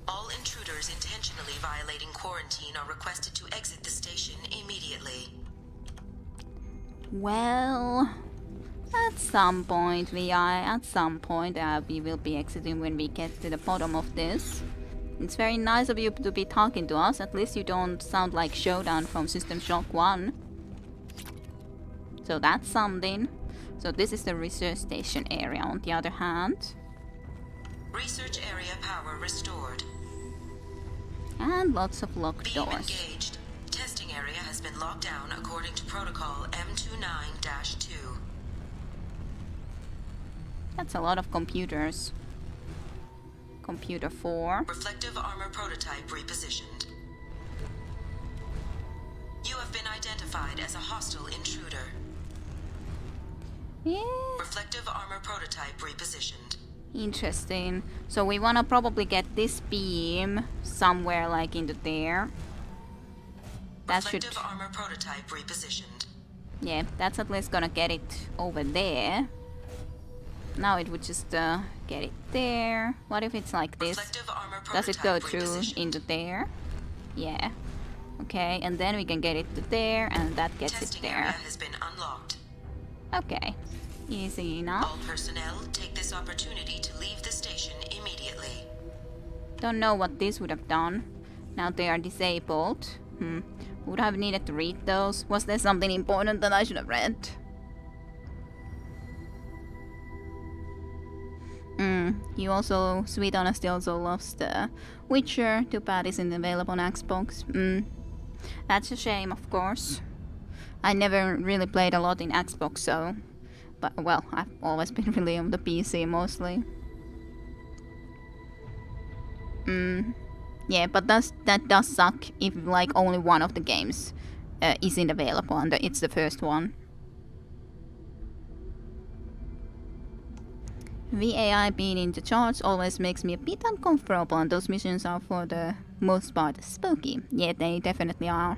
All intruders intentionally violating quarantine are requested to exit the station immediately. Well, at some point, at some point, we will be exiting when we get to the bottom of this. It's very nice of you to be talking to us. At least you don't sound like Showdown from System Shock 1. So that's something. So this is the research station area on the other hand. Research area power restored. And lots of locked Beam doors. engaged. Testing area has been locked down according to protocol M29-2. That's a lot of computers. Computer 4. Reflective armor prototype repositioned. You have been identified as a hostile intruder. Yeah. Reflective armor prototype repositioned. Interesting. So we wanna probably get this beam somewhere like into there. That should... Reflective armor prototype repositioned. Yeah, that's at least gonna get it over there. Now it would just get it there. What if it's like this? Reflective armor Does it prototype go through repositioned. into there? Yeah. Okay, and then we can get it to there, and that gets Testing it area there. has been unlocked. Okay. Easy enough. All personnel take this opportunity to leave the station immediately. Don't know what this would have done. Now they are disabled. Would I have needed to read those? Was there something important that I should have read? You also, Sweet Honesty also loves the Witcher. Too bad it isn't available on Xbox. That's a shame, of course. I never really played a lot in Xbox, so... But, well, I've always been really on the PC mostly. Yeah, but that does suck if, like, only one of the games isn't available and it's the first one. VAI being in the charts always makes me a bit uncomfortable, and those missions are for the most part spooky. Yeah, they definitely are.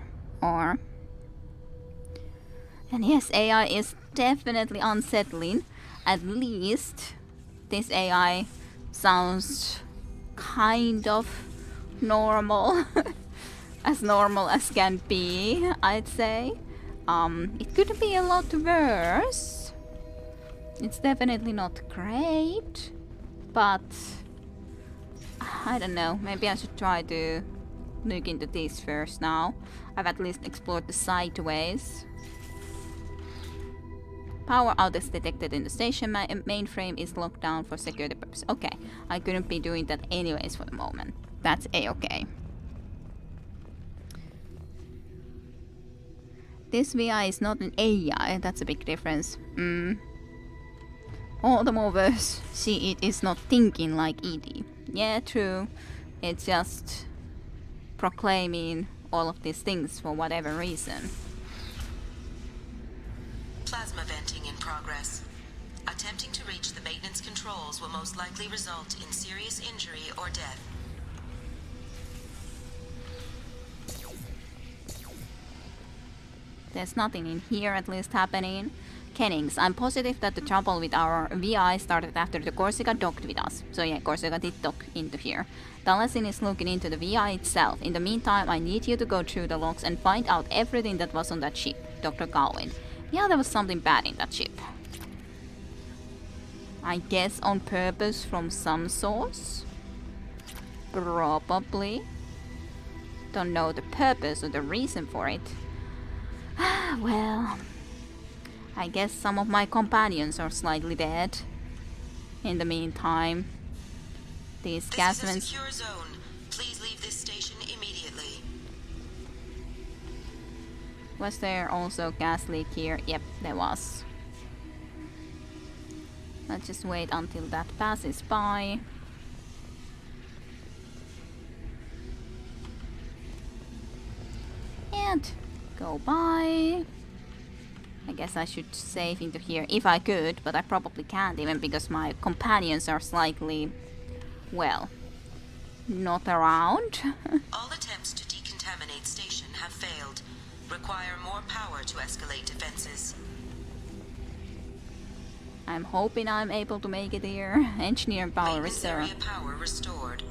And yes, AI is definitely unsettling. At least this AI sounds kind of normal. As normal as can be, I'd say. It could be a lot worse. It's definitely not great, but I don't know, maybe I should try to look into this first now. I've at least explored the sideways. Power outage detected in the station. Mainframe is locked down for security purposes. Okay, I couldn't be doing that anyways for the moment. That's a-okay. This VI is not an AI, that's a big difference. All the more worse, see, it is not thinking like ED. Yeah, true. It's just proclaiming all of these things for whatever reason. Plasma venting in progress. Attempting to reach the maintenance controls will most likely result in serious injury or death. There's nothing in here at least happening. Kennings, I'm positive that the trouble with our VI started after the Corsica docked with us. So yeah, Corsica did dock into here. Dalasin is looking into the VI itself. In the meantime, I need you to go through the logs and find out everything that was on that ship. Dr. Galwin. Yeah, there was something bad in that ship. I guess on purpose from some source? Probably. Don't know the purpose or the reason for it. Well, I guess some of my companions are slightly dead. In the meantime, these gas This is a vents. secure zone. Please leave this station immediately. Was there also gas leak here? Yep, there was. Let's just wait until that passes by. And go by. I guess I should save into here if I could, but I probably can't even because my companions are slightly, well, not around. All attempts to decontaminate station have failed. Require more power to escalate defenses. I'm hoping I'm able to make it here. Engineering power Maintenance reserve. area power restored.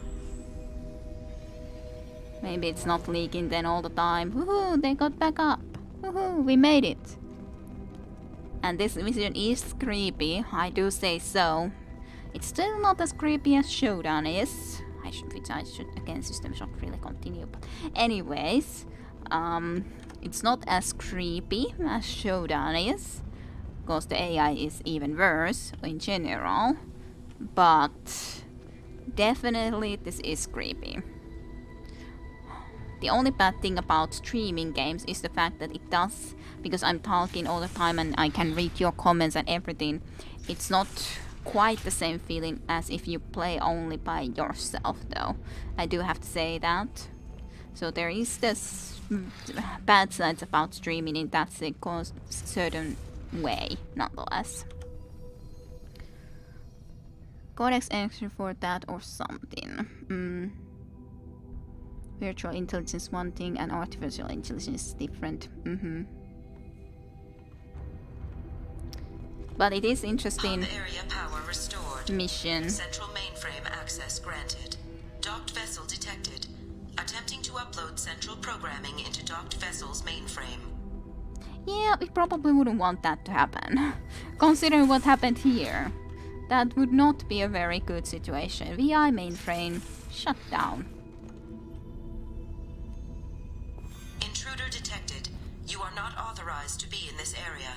Maybe it's not leaking then all the time. Woohoo, they got back up. Woohoo, we made it. And this mission is creepy, I do say so. It's still not as creepy as Showdown is. Which I should, again, System Shock really continue. But anyways, it's not as creepy as Showdown is. Because the AI is even worse in general. But definitely this is creepy. The only bad thing about streaming games is the fact that it does, because I'm talking all the time and I can read your comments and everything, it's not quite the same feeling as if you play only by yourself though. I do have to say that. So there is this bad sides about streaming in that certain way, nonetheless. Codex entry for that or something. Virtual intelligence one thing and artificial intelligence is different. But it is interesting. Hub area power restored. Mission. Central mainframe access granted. Docked vessel detected. Attempting to upload central programming into docked vessel's mainframe. Yeah, we probably wouldn't want that to happen. Considering what happened here. That would not be a very good situation. VI mainframe shut down. Intruder detected. You are not authorized to be in this area.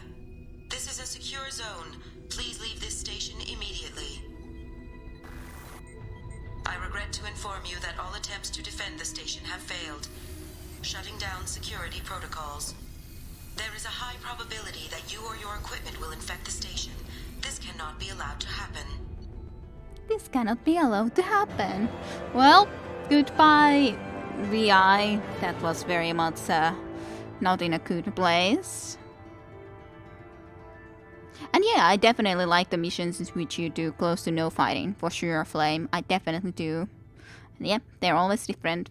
This is a secure zone. Please leave this station immediately. I regret to inform you that all attempts to defend the station have failed. Shutting down security protocols. There is a high probability that you or your equipment will infect the station. This cannot be allowed to happen. This cannot be allowed to happen. Well, goodbye, VI. That was very much not in a good place. And yeah, I definitely like the missions in which you do close to no fighting. For sure, Flame. I definitely do. And yeah, they're always different.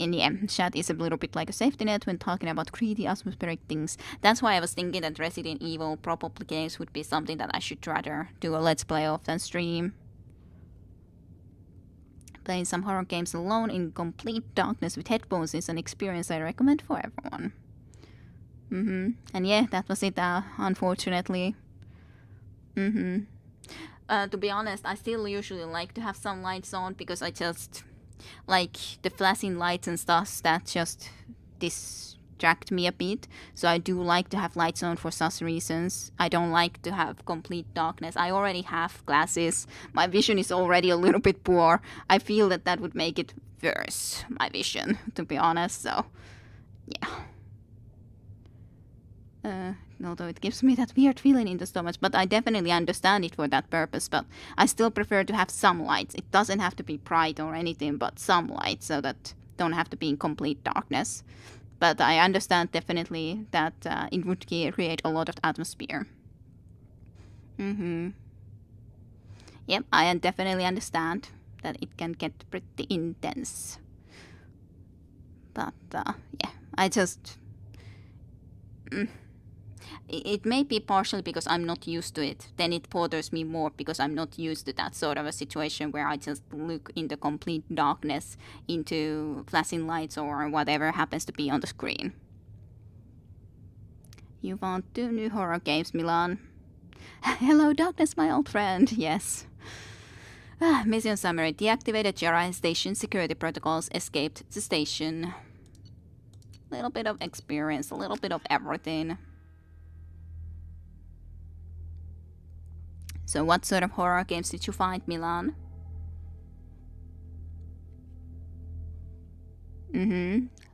And yeah, chat is a little bit like a safety net when talking about greedy atmospheric things. That's why I was thinking that Resident Evil probably games would be something that I should rather do a let's play of than stream. Playing some horror games alone in complete darkness with headphones is an experience I recommend for everyone. And yeah, that was it, unfortunately. To be honest, I still usually like to have some lights on because I just like the flashing lights and stuff that just distract me a bit. So I do like to have lights on for such reasons. I don't like to have complete darkness. I already have glasses. My vision is already a little bit poor. I feel that that would make it worse, my vision, to be honest. So, yeah. Although it gives me that weird feeling in the stomach, but I definitely understand it for that purpose, but I still prefer to have some lights. It doesn't have to be bright or anything, but some lights, so that don't have to be in complete darkness. But I understand definitely that it would create a lot of atmosphere. Yep, I definitely understand that it can get pretty intense. But, yeah, I just... It may be partially because I'm not used to it. Then it bothers me more because I'm not used to that sort of a situation where I just look in the complete darkness into flashing lights or whatever happens to be on the screen. You want 2 new horror games, Milan? Hello, darkness, my old friend. Yes. Mission summary. Deactivated Jedi station security protocols, escaped the station. Little bit of experience, a little bit of everything. So what sort of horror games did you find, Milan?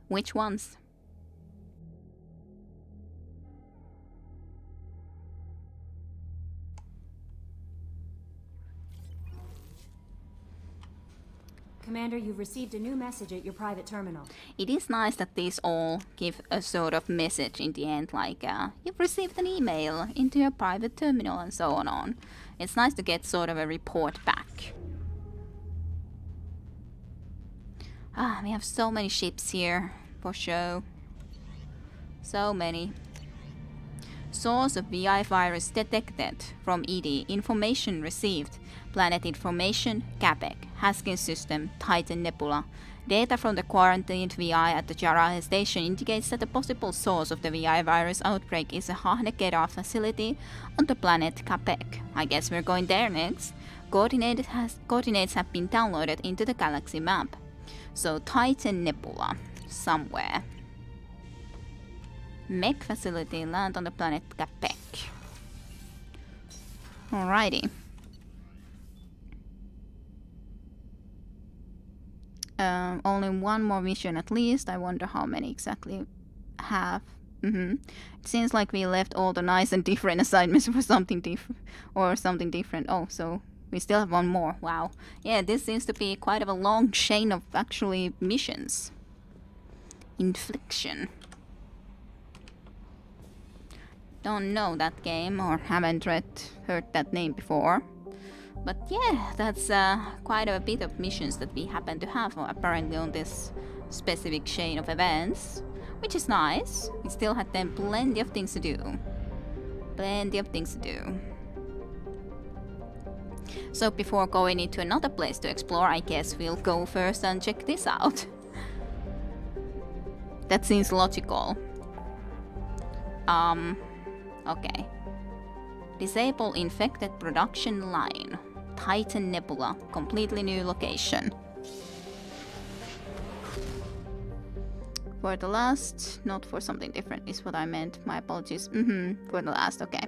Which ones? Commander, you've received a new message at your private terminal. It is nice that these all give a sort of message in the end, like you've received an email into your private terminal and so on. It's nice to get sort of a report back. We have so many ships here for show. So many. Source of VI virus detected from ED. Information received. Planet information, Capek. Haskins system, Titan Nebula. Data from the quarantined VI at the Jarahe station indicates that the possible source of the VI virus outbreak is a Hahnekera facility on the planet Capek. I guess we're going there next. Coordinates have been downloaded into the galaxy map. So Titan Nebula, somewhere. Mech facility, land on the planet Capek. Alrighty. Only one more mission at least. I wonder how many exactly have. It seems like we left all the nice and different assignments for something different. Oh, so we still have one more. Wow. Yeah, this seems to be quite of a long chain of actually missions. Infliction. Don't know that game or haven't heard that name before. But yeah, that's quite a bit of missions that we happen to have apparently on this specific chain of events, which is nice. We still had them plenty of things to do. Plenty of things to do. So before going into another place to explore, I guess we'll go first and check this out. That seems logical. Okay. Disable infected production line. Titan Nebula. Completely new location. For the last, not for something different is what I meant. My apologies. For the last, okay.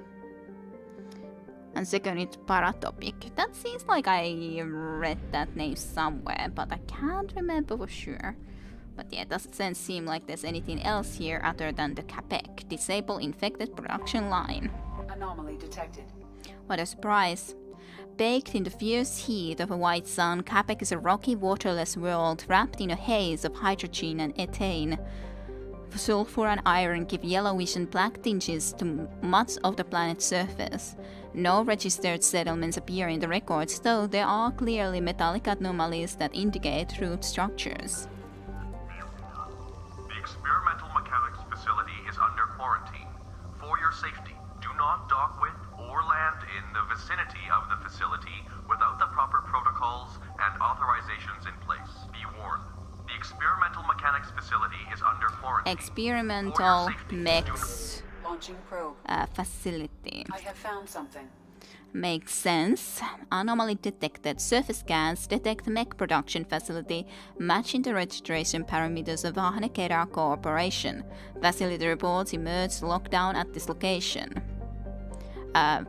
And second it's Paratopic. That seems like I read that name somewhere, but I can't remember for sure. But yeah, it doesn't seem like there's anything else here other than the Capek. Disable infected production line. Anomaly detected. What a surprise. Baked in the fierce heat of a white sun, Capek is a rocky, waterless world wrapped in a haze of hydrogen and ethane. Sulfur and iron give yellowish and black tinges to much of the planet's surface. No registered settlements appear in the records, though there are clearly metallic anomalies that indicate root structures. The experimental mechanics facility is under quarantine. For your safety, do not dock with or land in the vicinity of the facility without the proper protocols and authorizations in place. Be warned. The experimental mechanics facility is under quarantine. Experimental mechs Launching probe. facility. I have found something. Makes sense. Anomaly detected. Surface scans detect mech production facility matching the registration parameters of Hahnekera Corporation. Facility reports emergency lockdown at this location.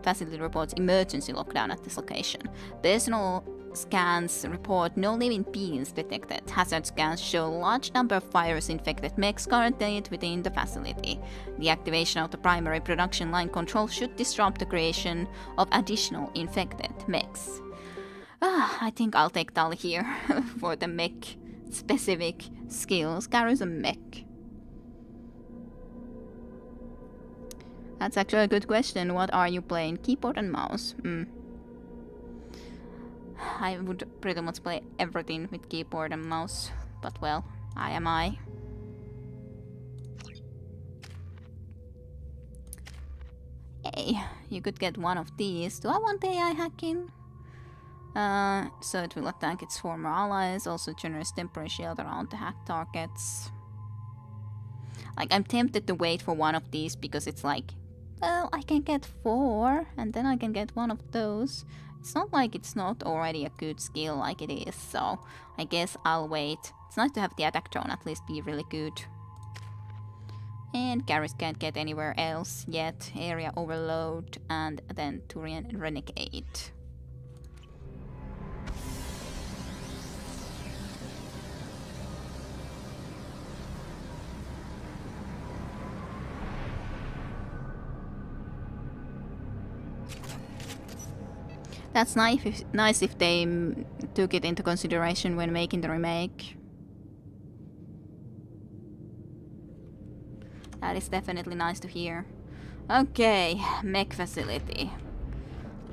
Facility reports emergency lockdown at this location. Personal scans report no living beings detected. Hazard scans show large number of virus-infected mechs quarantined within the facility. The activation of the primary production line control should disrupt the creation of additional infected mechs. I think I'll take Tali here for the mech specific skills. Garu's a mech. That's actually a good question. What are you playing? Keyboard and mouse? I would pretty much play everything with keyboard and mouse. But well, I am I. Hey, you could get one of these. Do I want AI hacking? So it will attack its former allies, also generates temporary shield around the hacked targets. Like, I'm tempted to wait for one of these because it's like Well, I can get 4, and then I can get one of those. It's not like it's not already a good skill like it is, so I guess I'll wait. It's nice to have the attack drone at least be really good. And Garrus can't get anywhere else yet. Area Overload and then Turian Renegade. That's nice if they took it into consideration when making the remake. That is definitely nice to hear. Okay, mech facility.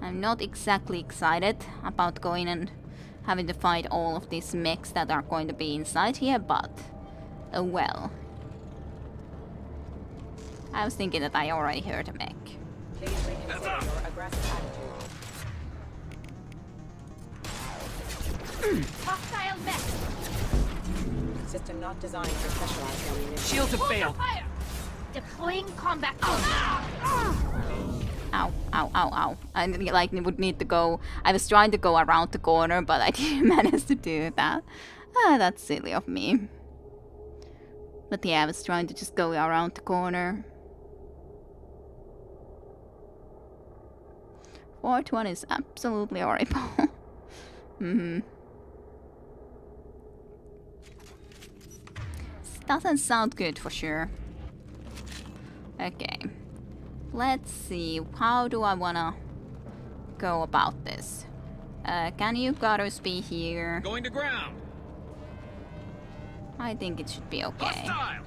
I'm not exactly excited about going and having to fight all of these mechs that are going to be inside here, but well. I was thinking that I already heard a mech. Please reconsider your aggressive attitude. Hostile mech! System not designed for specialized ammunition. Shields have failed. Fire! Deploying combat. Ow, ow, ow, ow. I like would need to go. I was trying to go around the corner, but I didn't manage to do that. Ah, that's silly of me. But yeah, I was trying to just go around the corner. Fourth one is absolutely horrible. Doesn't sound good for sure. Okay. Let's see. How do I wanna go about this? Can you Garrus be here? Going to ground. I think it should be okay. Hostiles.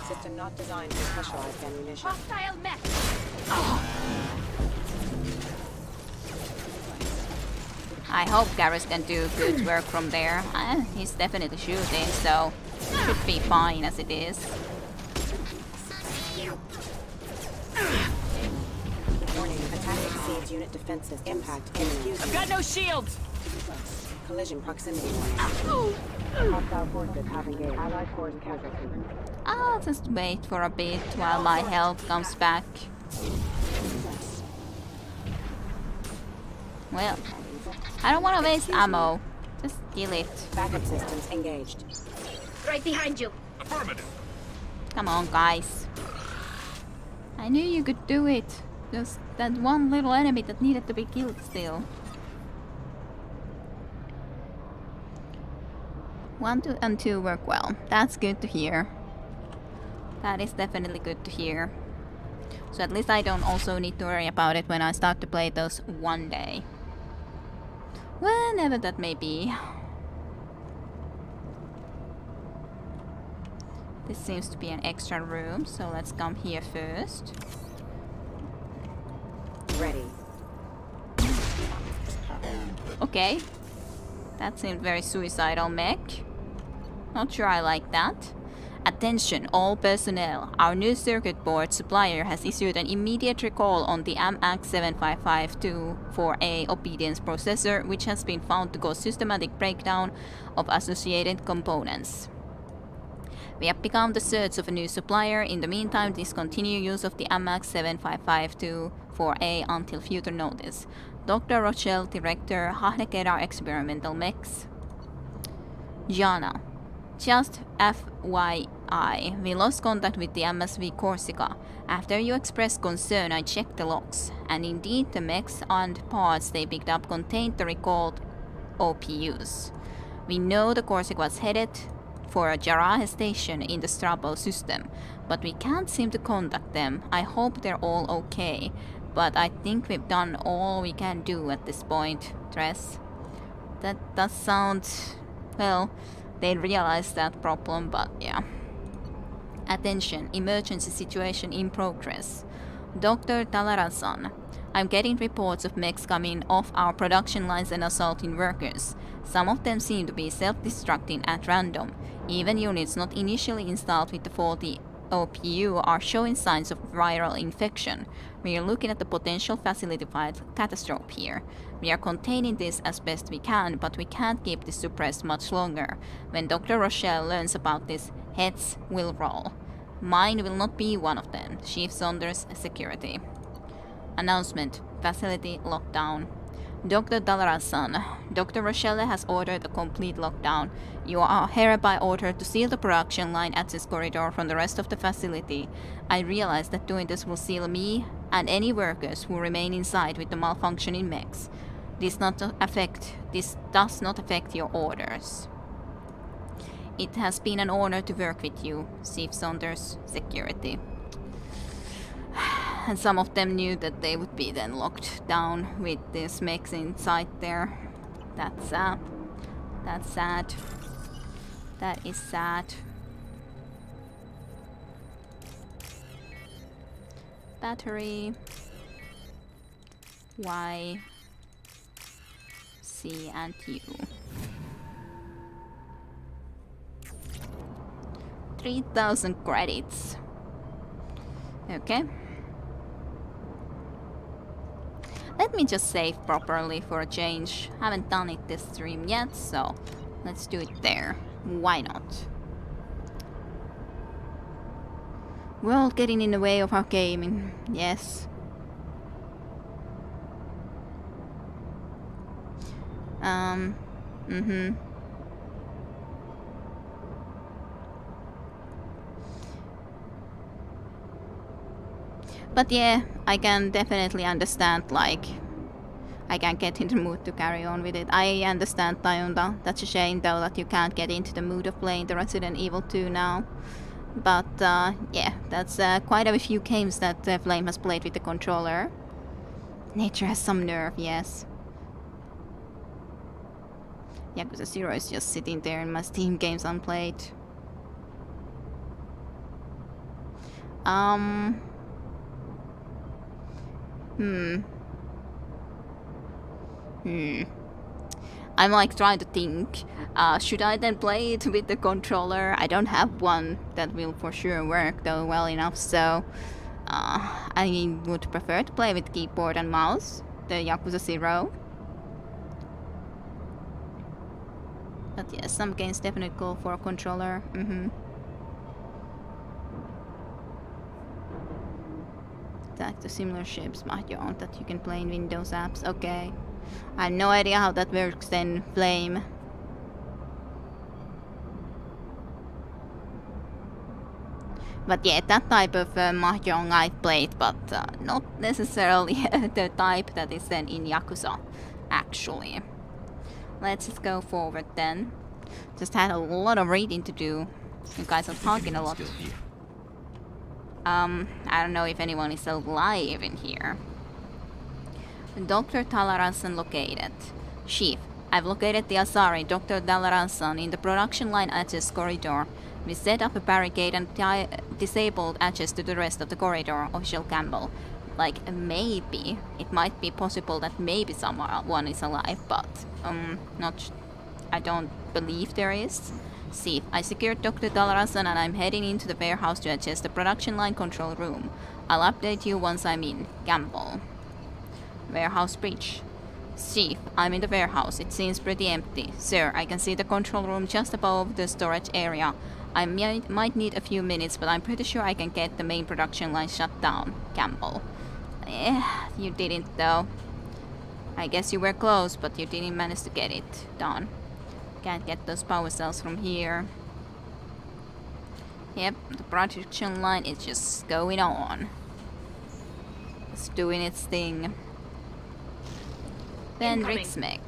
System not designed for specialized ammunition. Hostile mech! I hope Garrus can do good work from there. He's definitely shooting, so should be fine as it is. Warning, attack exceeds unit defenses. Impact imminent. I've got no shields. Collision proximity warning. Hostile forces have engaged. Allied force casualty. I'll just wait for a bit while my health comes back. Well, I don't want to waste ammo. Just kill it. Backup systems engaged. Right behind you. Affirmative. Come on, guys. I knew you could do it. Just that one little enemy that needed to be killed still. 1, 2, and 2 work well. That's good to hear. That is definitely good to hear. So at least I don't also need to worry about it when I start to play those one day. Whenever that may be. This seems to be an extra room, so let's come here first. Ready. Okay. That seemed very suicidal, mech. Not sure I like that. Attention, all personnel. Our new circuit board supplier has issued an immediate recall on the MX7552-4A obedience processor, which has been found to cause systematic breakdown of associated components. We have begun the search of a new supplier. In the meantime, discontinue use of the MX7552-4A until further notice. Dr. Rochelle, Director, Hahnekera Experimental Mechs. Jana. Just FYI, we lost contact with the MSV Corsica. After you expressed concern, I checked the logs, and indeed the mechs and parts they picked up contained the recalled OPUs. We know the Corsica was headed for a Jarahe station in the Strabo system, but we can't seem to contact them. I hope they're all okay, but I think we've done all we can do at this point, Tress. That does sound... well, they realized that problem, but yeah. Attention, emergency situation in progress. Dr. Talaran-san, I'm getting reports of mechs coming off our production lines and assaulting workers. Some of them seem to be self-destructing at random. Even units not initially installed with the faulty OPU are showing signs of viral infection. We are looking at the potential facility-wide catastrophe here. We are containing this as best we can, but we can't keep this suppressed much longer. When Dr. Rochelle learns about this, heads will roll. Mine will not be one of them. Chief Saunders, Security. Announcement. Facility lockdown. Dr. Dalaran-san, Dr. Rochelle has ordered a complete lockdown. You are hereby ordered to seal the production line access corridor from the rest of the facility. I realize that doing this will seal me and any workers who remain inside with the malfunctioning mechs. This does not affect your orders. It has been an honor to work with you, Chief Saunders, Security. And some of them knew that they would be then locked down with these mechs inside there. That's sad. That's sad. That is sad. Battery. Y. C and U. 3,000 credits. Okay. Let me just save properly for a change. Haven't done it this stream yet, so let's do it there. Why not? World getting in the way of our gaming. Yes. But yeah, I can definitely understand, like, I can't get in the mood to carry on with it. I understand, Tayunda. That's a shame, though, that you can't get into the mood of playing the Resident Evil 2 now. But, yeah, that's quite a few games that Flame has played with the controller. Nature has some nerve, yes. Yakuza 0 is just sitting there in my Steam games unplayed. I'm like trying to think, should I then play it with the controller? I don't have one that will for sure work though well enough, so I would prefer to play with keyboard and mouse, the Yakuza 0. But yeah, some games definitely go for a controller. Like the similar shapes Mahjong that you can play in Windows apps. Okay. I have no idea how that works then, Flame. But yeah, that type of Mahjong I've played, but not necessarily the type that is then in Yakuza, actually. Let's just go forward then. Just had a lot of reading to do. You guys are talking a lot. I don't know if anyone is alive in here. Dr. Dalaran-san located. Chief, I've located the Asari, Dr. Dalaran-san, in the production line access corridor. We set up a barricade and disabled access to the rest of the corridor, Official Campbell. Like, maybe. It might be possible that maybe someone is alive, but, I don't believe there is. See, I secured Dr. Dalaran-san and I'm heading into the warehouse to adjust the production line control room. I'll update you once I'm in. Campbell. Warehouse breach. Chief, I'm in the warehouse. It seems pretty empty. Sir, I can see the control room just above the storage area. I might need a few minutes, but I'm pretty sure I can get the main production line shut down. Campbell. You didn't though. I guess you were close, but you didn't manage to get it done. Can't get those power cells from here. Yep, the production line is just going on. It's doing its thing. Then Riksmek.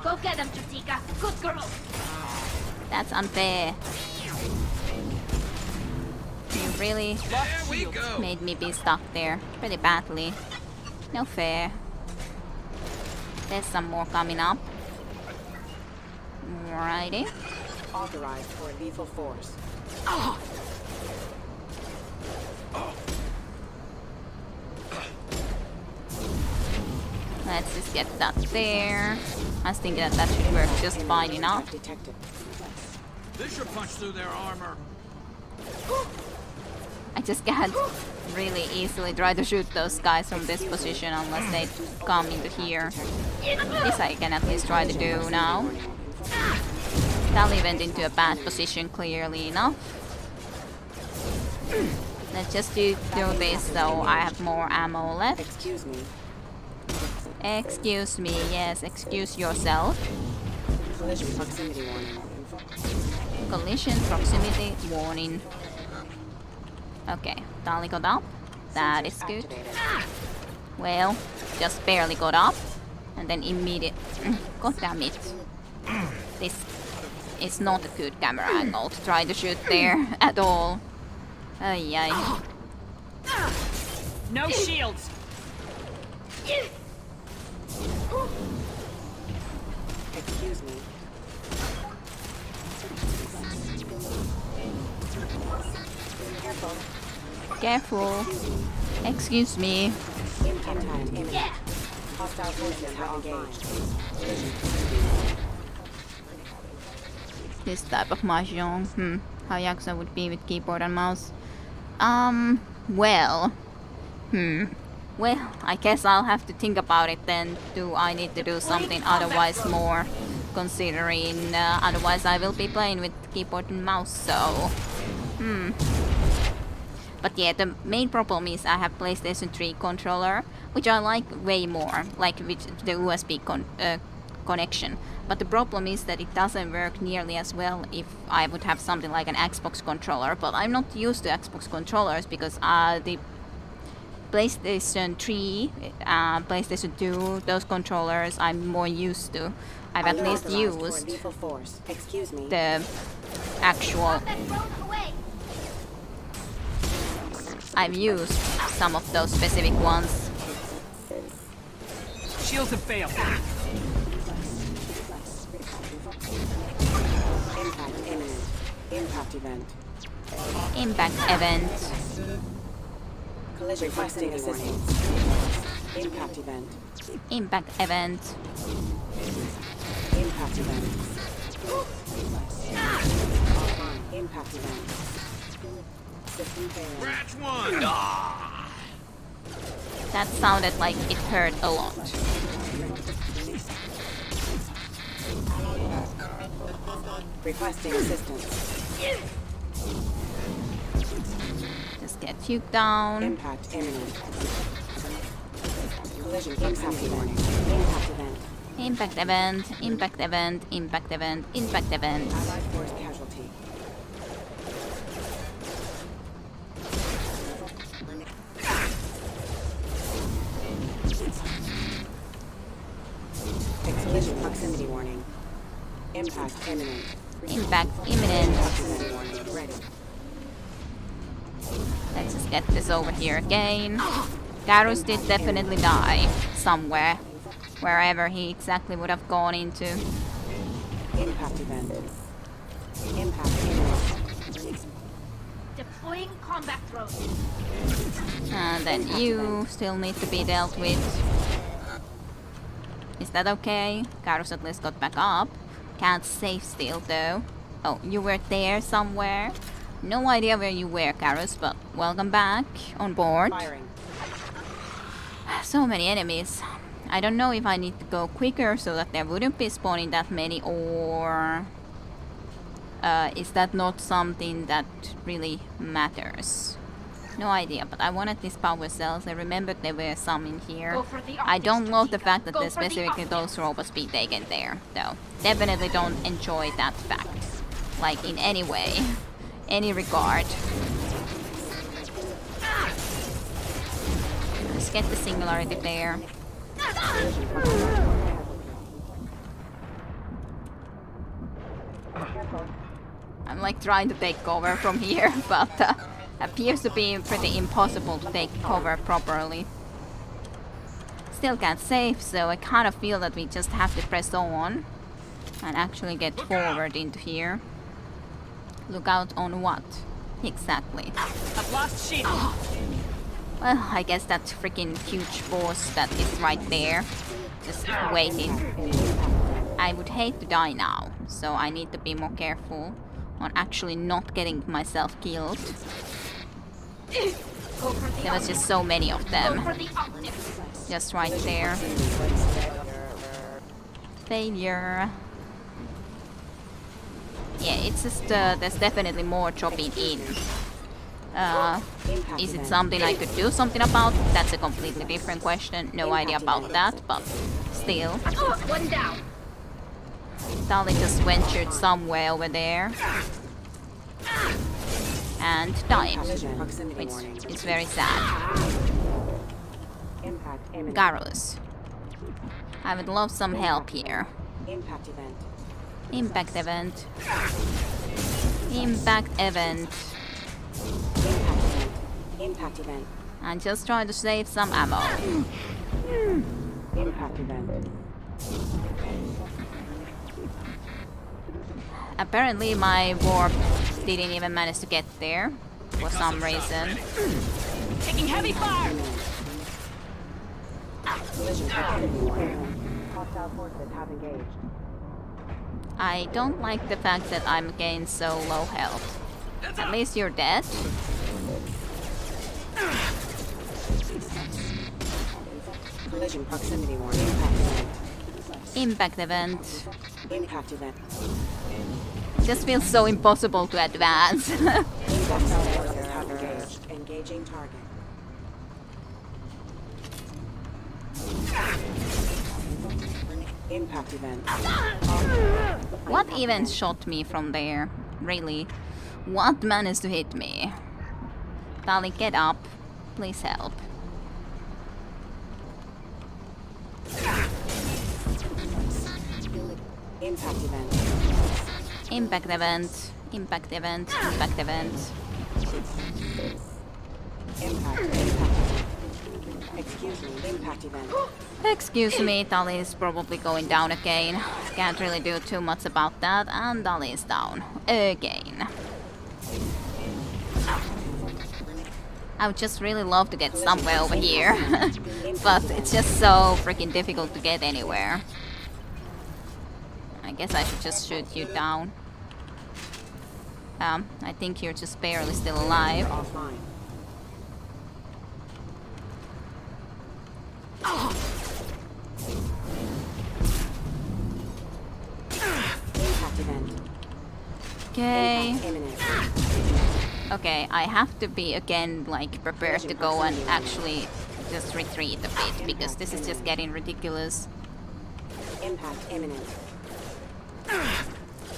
Go get them, Chatika. Good girl. That's unfair. You really made me be stuck there pretty badly. No fair. There's some more coming up. Alrighty. Authorized for lethal force. Oh. Let's just get that there. I was thinking that should work just fine enough. This should punch through their armor. I just can't really easily try to shoot those guys from this position unless they come into here. This I can at least try to do now. Tally went into a bad position clearly enough. Let's just do this so I have more ammo left. Excuse me. Excuse me, yes, excuse yourself. Collision proximity warning. Collision proximity warning. Okay, Tally got up. That is good. Well, just barely got up. And then immediate. God damn it. This is not a good camera angle to try to shoot there at all. Ay ay. No shields. Excuse me. Careful. Excuse me. Impact imminent. Hostile forces have engaged. This type of mahjong. How Yakuza would be with keyboard and mouse. Well. Well, I guess I'll have to think about it then. Do I need to do something otherwise more? Considering otherwise I will be playing with keyboard and mouse, so... But yeah, the main problem is I have PlayStation 3 controller, which I like way more, like with the USB connection. But the problem is that it doesn't work nearly as well if I would have something like an Xbox controller. But I'm not used to Xbox controllers because the PlayStation 3, PlayStation 2, those controllers I'm more used to. I've at least used the actual... I've used some of those specific ones. Shields have failed. Impact imminent. Impact event. Impact event. Collision requesting assistance. Impact event. Impact event. Impact event. Impact event. System failure. Scratch one! That sounded like it hurt a lot. Requesting assistance. Just get you down. Impact imminent. Collision impact warning. Impact event. Impact event. Impact event. Impact event. Impact event. Allied force casualty. Collision proximity warning. Impact imminent. Impact imminent. Proximity warning ready. Let's just get this over here again. Garrus did definitely die somewhere. Wherever he exactly would have gone into. Impact event. Impact imminent. Deploying combat drone. And then you still need to be dealt with. Is that okay? Garrus at least got back up. Can't save still though. Oh, you were there somewhere? No idea where you were, Garrus, but welcome back on board. Firing. So many enemies. I don't know if I need to go quicker so that there wouldn't be spawning that many, or is that not something that really matters? No idea, but I wanted these power cells. I remembered there were some in here. I don't love the fact that there's specifically those robots being taken there, though. Definitely don't enjoy that fact. Like, in any way. Any regard. Let's get the singularity there. I'm like trying to take cover from here, but appears to be pretty impossible to take cover properly. Still can't save, so I kind of feel that we just have to press on and actually get forward into here. Look out on what? Exactly. I've lost shield. Well, I guess that freaking huge boss that is right there, just waiting. I would hate to die now, so I need to be more careful on actually not getting myself killed. Go for the There was just so many of them. for the optics. Just right there. Failure. Yeah, it's just there's definitely more chopping in. Is it something I could do something about? That's a completely different question. No idea about that, but still. One down. Tali just ventured somewhere over there. And died. Which is very sad. Impact imminent. Garrus. I would love some help here. Impact event. Impact event. Impact event. Impact event. I'm just trying to save some ammo. Impact event. Apparently my warp didn't even manage to get there for some reason. Taking heavy fire! Collision proximity warning. Hostile forces have engaged. I don't like the fact that I'm again so low health. At least you're dead. Collision proximity warning. Impact event. Impact event. Impact event. Just feels so impossible to advance. Hostile forces have engaged. Engaging target. Impact event. What even shot me from there? Really? What managed to hit me? Tali, get up. Please help. Impact event. Impact event. Impact event. Impact event. Impact. Excuse me. Impact event. Excuse me, Tali is probably going down again. Can't really do too much about that, and Tali is down again. I would just really love to get somewhere over here, but it's just so freaking difficult to get anywhere. I guess I should just shoot you down. I think you're just barely still alive. Offline. Impact event. Okay. Imminent. Okay, I have to be again like prepared to go and actually just retreat a bit because this is just getting ridiculous. Impact imminent.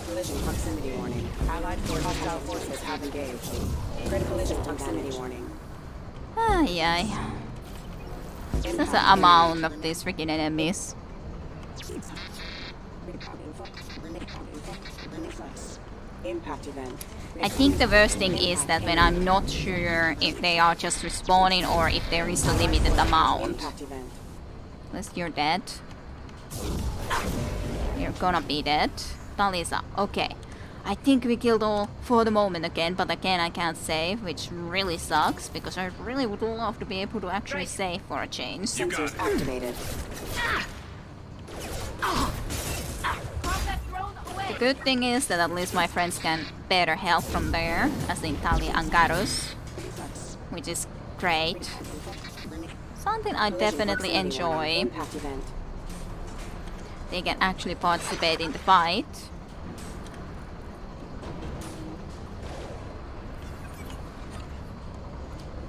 Collision proximity warning. Allied hostile forces have engaged. Critical collision proximity warning. Ay ay. That's the amount of these freaking enemies. Impact event. I think the worst thing is that when I'm not sure if they are just respawning or if there is a limited amount. Impact event. Unless you're dead. You're gonna be dead. Talisa, okay. I think we killed all for the moment again, but again I can't save, which really sucks because I really would love to be able to actually save for a change. Sensors activated. The good thing is that at least my friends can better help from there, as in Tali and Garrus, which is great. Something I definitely enjoy. Impact event. They can actually participate in the fight.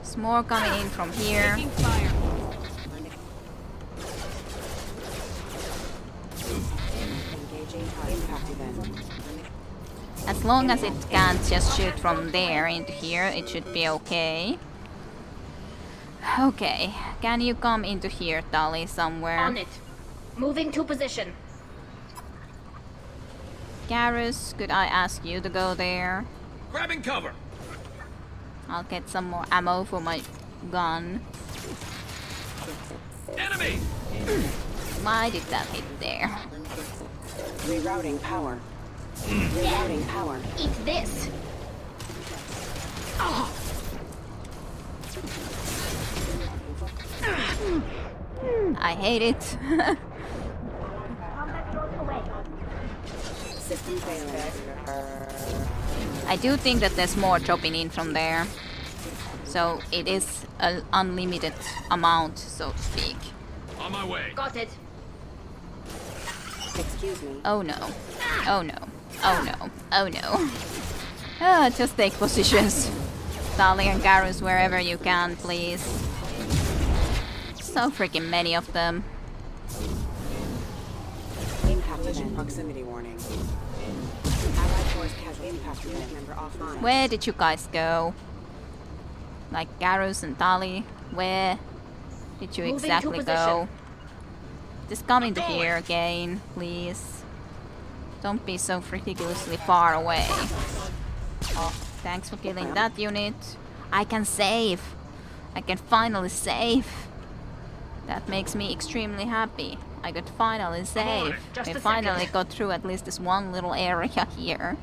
There's more coming in from here. Taking fire. Engaging impact event. As long as it can't just shoot from there into here, it should be okay. Okay, can you come into here, Tali, somewhere? On it. Moving to position. Garrus, could I ask you to go there? Grabbing cover. I'll get some more ammo for my gun. Enemy. Why did that hit there? Rerouting power. Rerouting power. Eat this. I hate it. System failing. I do think that there's more dropping in from there. So it is an unlimited amount, so to speak. On my way. Got it. Excuse me. Oh no. Oh no. Oh no. Oh no. Just take positions. Tali and Garrus wherever you can, please. So freaking many of them. Impact collision proximity warning. Allied force casualty. Impact unit member offline. Where did you guys go? Like Garrus and Tali, where did you Moving to exactly position. go? Just come into here again, please. Don't be so ridiculously far away. Oh, thanks for killing that unit. I can save. I can finally save. That makes me extremely happy. I could finally save. Just We a finally second. got through at least this one little area here.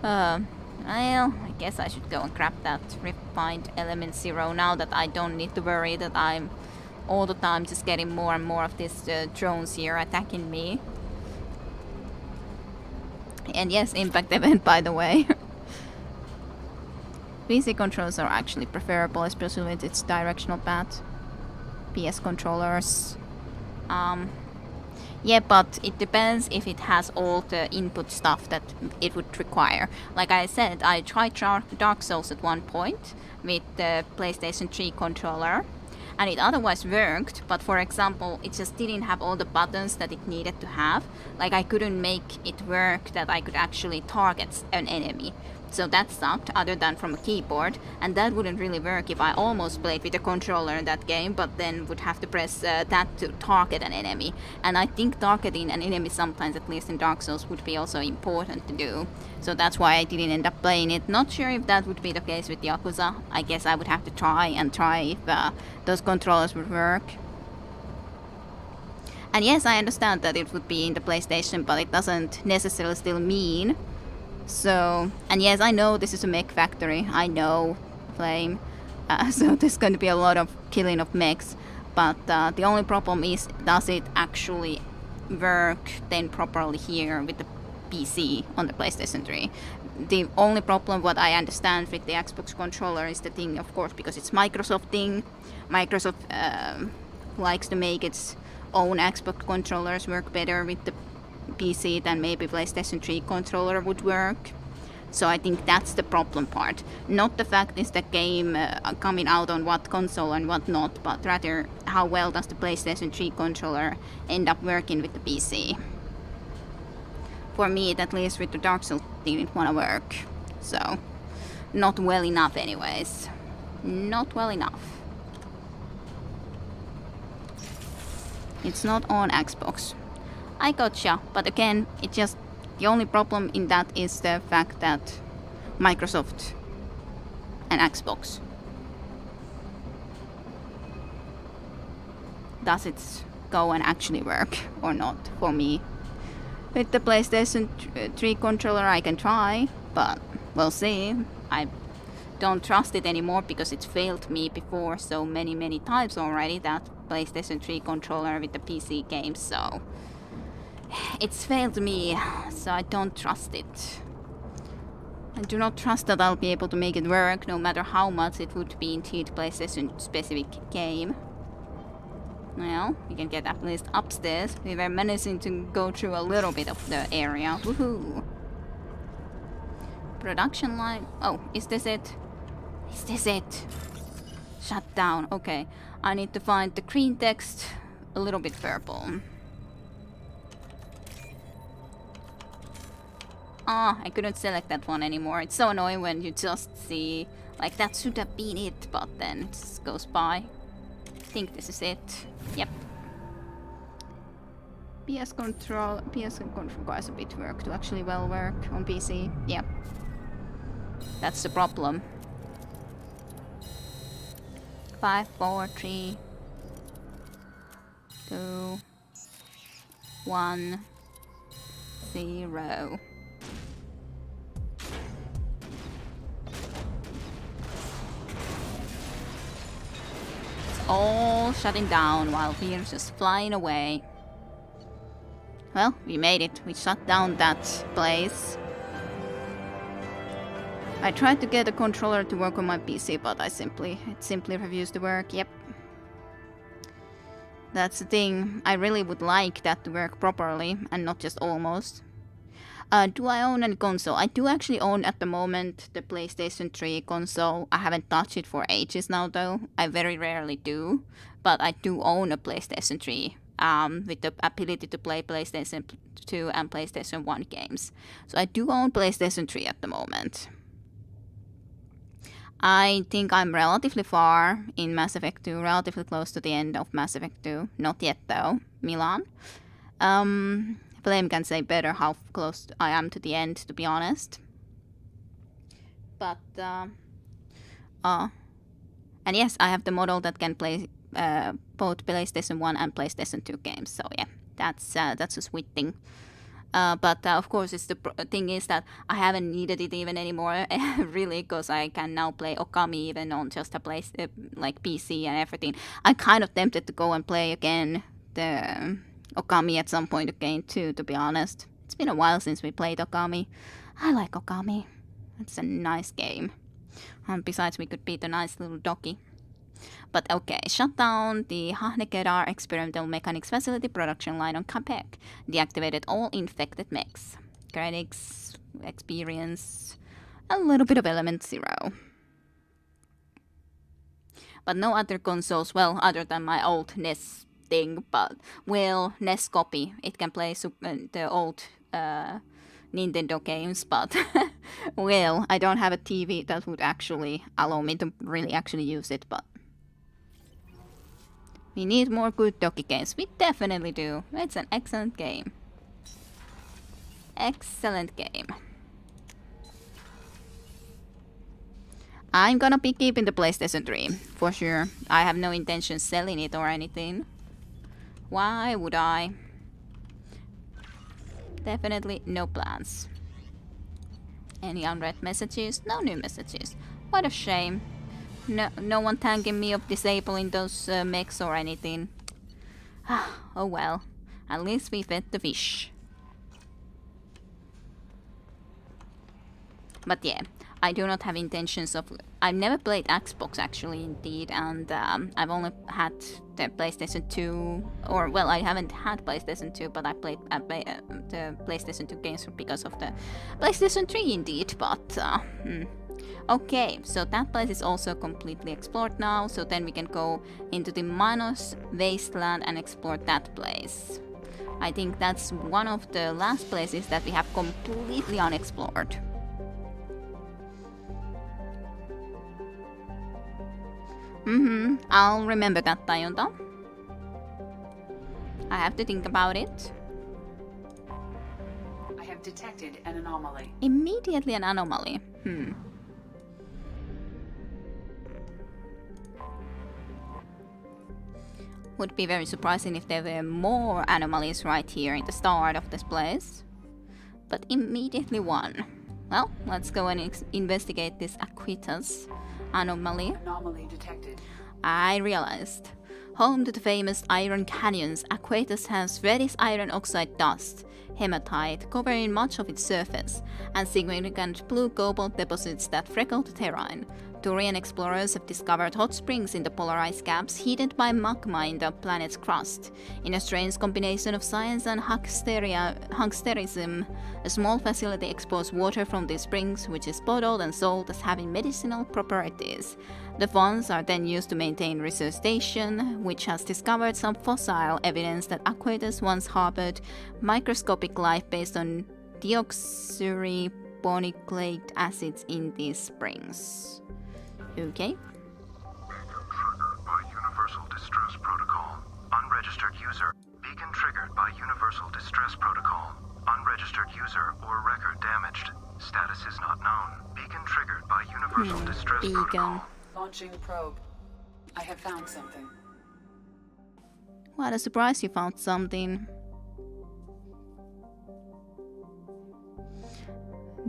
Well, I guess I should go and grab that refined element 0 now that I don't need to worry that I'm all the time just getting more and more of these drones here attacking me. And yes, impact event, by the way. PC controls are actually preferable, especially with its directional pad. PS controllers. Yeah, but it depends if it has all the input stuff that it would require. Like I said, I tried Dark Souls at one point with the PlayStation 3 controller, and it otherwise worked, but for example, it just didn't have all the buttons that it needed to have. Like I couldn't make it work that I could actually target an enemy. So that sucked, other than from a keyboard, and that wouldn't really work if I almost played with a controller in that game, but then would have to press that to target an enemy. And I think targeting an enemy sometimes, at least in Dark Souls, would be also important to do. So that's why I didn't end up playing it. Not sure if that would be the case with Yakuza. I guess I would have to try if those controllers would work. And yes, I understand that it would be in the PlayStation, but it doesn't necessarily still mean. So, and yes, I know this is a mech factory. I know, Flame. So there's going to be a lot of killing of mechs. But the only problem is, does it actually work then properly here with the PC on the PlayStation 3? The only problem, what I understand with the Xbox controller, is the thing, of course, because it's Microsoft thing. Microsoft likes to make its own Xbox controllers work better with the PC than maybe PlayStation 3 controller would work. So I think that's the problem part. Not the fact is the game coming out on what console and what not, but rather how well does the PlayStation 3 controller end up working with the PC. For me, it, at least with the Dark Souls, didn't want to work. So, not well enough anyways. Not well enough. It's not on Xbox. I gotcha, but again, it just, the only problem in that is the fact that Microsoft and Xbox. Does it go and actually work or not for me? With the PlayStation 3 controller I can try, but we'll see. I don't trust it anymore because it's failed me before so many times already, that PlayStation 3 controller with the PC games, so it's failed me, so I don't trust it. I do not trust that I'll be able to make it work, no matter how much it would be indeed PlayStation specific game. Well, we can get at least upstairs. We were managing to go through a little bit of the area. Woohoo! Production line. Oh, is this it? Is this it? Shut down. Okay. I need to find the green text, a little bit purple. Ah, I couldn't select that one anymore. It's so annoying when you just see, like, that should have been it, but then it just goes by. I think this is it. Yep. PS control requires a bit work to actually well work on PC. Yep. That's the problem. 5, 4, 3, 2, 1, 0. All shutting down while we're just flying away. Well, we made it. We shut down that place. I tried to get a controller to work on my PC, but it simply refused to work. Yep. That's the thing. I really would like that to work properly and not just almost. Do I own any console? I do actually own at the moment the PlayStation 3 console. I haven't touched it for ages now though. I very rarely do. But I do own a PlayStation 3 with the ability to play PlayStation 2 and PlayStation 1 games. So I do own PlayStation 3 at the moment. I think I'm relatively far in Mass Effect 2, relatively close to the end of Mass Effect 2. Not yet though, Milan. Flame can say better how close I am to the end, to be honest. But, and yes, I have the model that can play both PlayStation 1 and PlayStation 2 games. So yeah, that's a sweet thing. But of course, it's the thing is that I haven't needed it even anymore, really, because I can now play Okami even on just a like PC and everything. I'm kind of tempted to go and play again the Okami at some point again too, to be honest. It's been a while since we played Okami. I like Okami. It's a nice game. And besides, we could beat a nice little doggy. But okay, shut down the Hahnekedar Experimental Mechanics Facility production line on Capek. Deactivated all infected mechs. Credits, experience, a little bit of Element 0. But no other consoles, well, other than my old NES thing, but, well, NES copy. It can play the old Nintendo games, but, well, I don't have a TV that would actually allow me to really actually use it, but we need more good doggy games. We definitely do. It's an excellent game. Excellent game. I'm gonna be keeping the PlayStation 3, for sure. I have no intention selling it or anything. Why would I? Definitely no plans. Any unread messages? No new messages. What a shame. No one thanking me of disabling those mechs or anything. Oh well. At least we fed the fish. But yeah, I do not have intentions of... I've never played Xbox actually, indeed, and I've only had the PlayStation 2, or well, I haven't had PlayStation 2, but I played the PlayStation 2 games because of the PlayStation 3 indeed, but... Okay, so that place is also completely explored now, so then we can go into the Manos Wasteland and explore that place. I think that's one of the last places that we have completely unexplored. I'll remember that, Tayonta. I have to think about it. I have detected an anomaly. Immediately an anomaly. Would be very surprising if there were more anomalies right here in the start of this place. But immediately one. Well, let's go and investigate this Aquitas anomaly. Anomaly detected. I realized. Home to the famous Iron Canyons, Aquitas has reddish iron oxide dust, hematite, covering much of its surface, and significant blue cobalt deposits that freckle the terrain. Turian explorers have discovered hot springs in the polar ice caps heated by magma in the planet's crust. In a strange combination of science and hucksterism, a small facility exports water from these springs, which is bottled and sold as having medicinal properties. The funds are then used to maintain research station, which has discovered some fossil evidence that Aquitas once harbored microscopic life based on deoxyribonucleic acids in these springs. Okay. Beacon triggered by Universal Distress Protocol. Unregistered user. Beacon triggered by Universal Distress Protocol. Unregistered user or record damaged. Status is not known. Beacon triggered by Universal Distress Protocol. Launching probe. I have found something. What a surprise, you found something.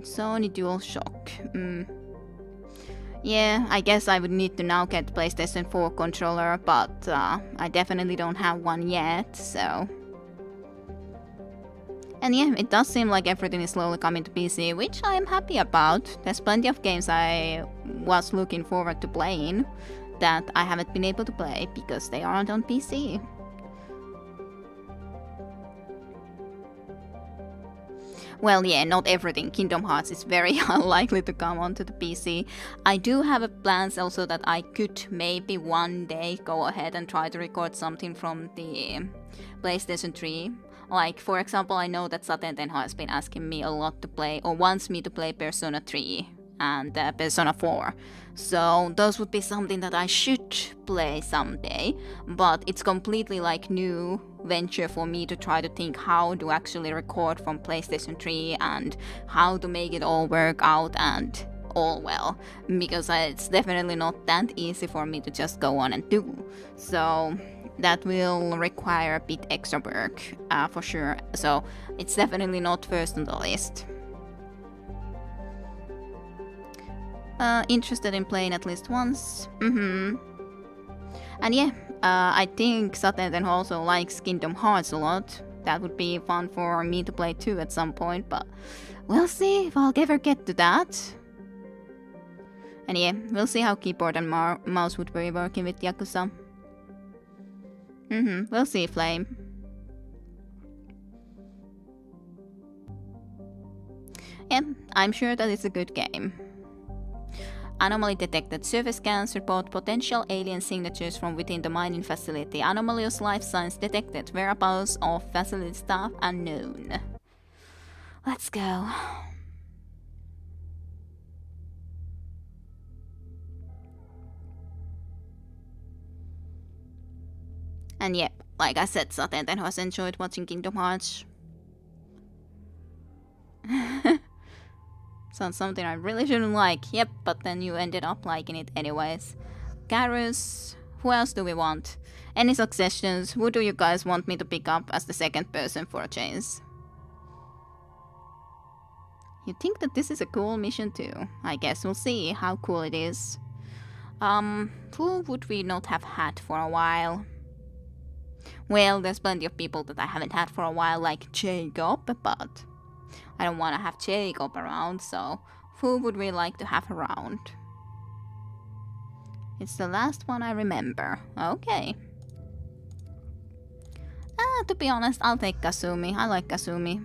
Sony DualShock. Yeah, I guess I would need to now get PlayStation 4 controller, but I definitely don't have one yet, so... And yeah, it does seem like everything is slowly coming to PC, which I am happy about. There's plenty of games I was looking forward to playing that I haven't been able to play because they aren't on PC. Well, yeah, not everything. Kingdom Hearts is very unlikely to come onto the PC. I do have plans also that I could maybe one day go ahead and try to record something from the PlayStation 3. Like, for example, I know that Saten Tenho has been asking me a lot to play, or wants me to play Persona 3 and Persona 4. So those would be something that I should play someday, but it's completely like new venture for me to try to think how to actually record from PlayStation 3 and how to make it all work out and all well, because it's definitely not that easy for me to just go on and do. So that will require a bit extra work for sure. So it's definitely not first on the list. Interested in playing at least once. And yeah, I think Saten Tenho also likes Kingdom Hearts a lot. That would be fun for me to play too at some point, but we'll see if I'll ever get to that. And yeah, we'll see how keyboard and mouse would be working with Yakuza. We'll see, Flame. Yeah, I'm sure that it's a good game. Anomaly detected. Surface scans report potential alien signatures from within the mining facility. Anomalous life signs detected. Whereabouts of facility staff unknown. Let's go. And yep, like I said, Saten Tenho has enjoyed watching Kingdom Hearts. Sounds something I really shouldn't like. Yep, but then you ended up liking it anyways. Garrus, who else do we want? Any suggestions? Who do you guys want me to pick up as the second person for a change? You think that this is a cool mission too? I guess we'll see how cool it is. Who would we not have had for a while? Well, there's plenty of people that I haven't had for a while, like Jacob, but I don't want to have Jacob around, so who would we like to have around? It's the last one I remember. Okay. To be honest, I'll take Kasumi. I like Kasumi.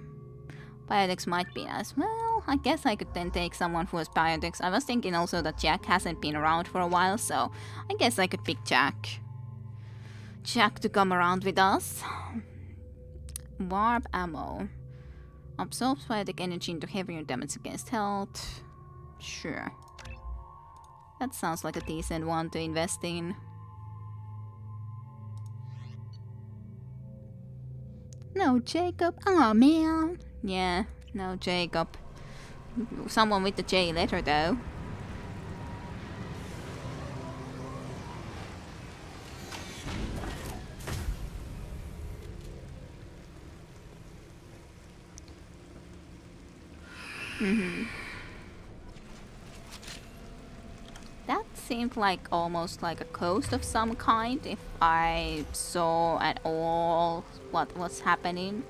Biotics might be nice. Well, I guess I could then take someone who has Biotics. I was thinking also that Jack hasn't been around for a while, so I guess I could pick Jack. Jack to come around with us. Warp ammo. Absorbs biotic energy into heavier damage against health. Sure. That sounds like a decent one to invest in. No Jacob. Oh man. Yeah, no Jacob. Someone with the J letter though. That seemed like almost like a coast of some kind, if I saw at all what was happening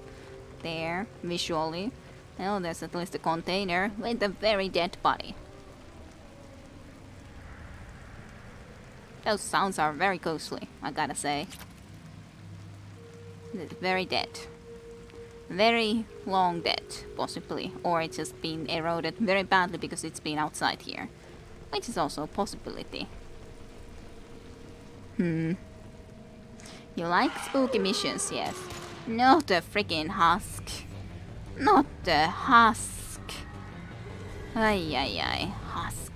there visually. Well, there's at least a container with a very dead body. Those sounds are very ghostly, I gotta say. It's very dead. Very long dead, possibly. Or it's just been eroded very badly because it's been outside here. Which is also a possibility. You like spooky missions, yes. Not the freaking husk. Not the husk. Ay ay ay, husk.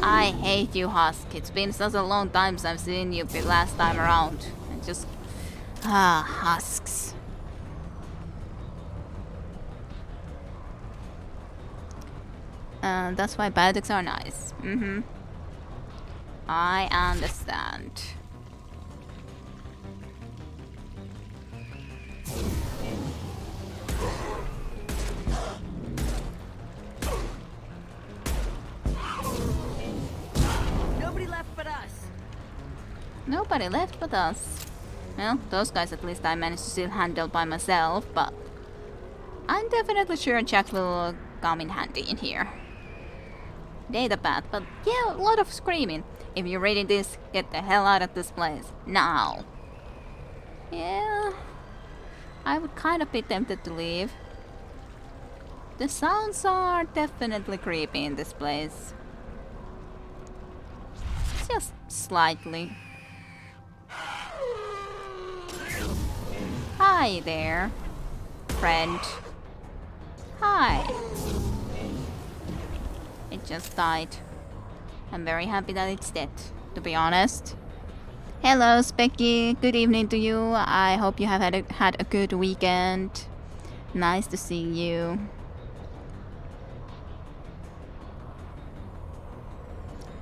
I hate you, husk. It's been such a long time since I've seen you the last time around. And just husks. That's why biotics are nice. I understand. Nobody left but us. Nobody left but us. Well, those guys at least I managed to still handle by myself, but I'm definitely sure Jack will come in handy in here. Data path, but yeah, a lot of screaming. If you're reading this, get the hell out of this place. Now. Yeah, I would kind of be tempted to leave. The sounds are definitely creepy in this place. Just slightly. Hi there, friend. Hi. It just died. I'm very happy that it's dead, to be honest. Hello, Specky. Good evening to you. I hope you have had a good weekend. Nice to see you.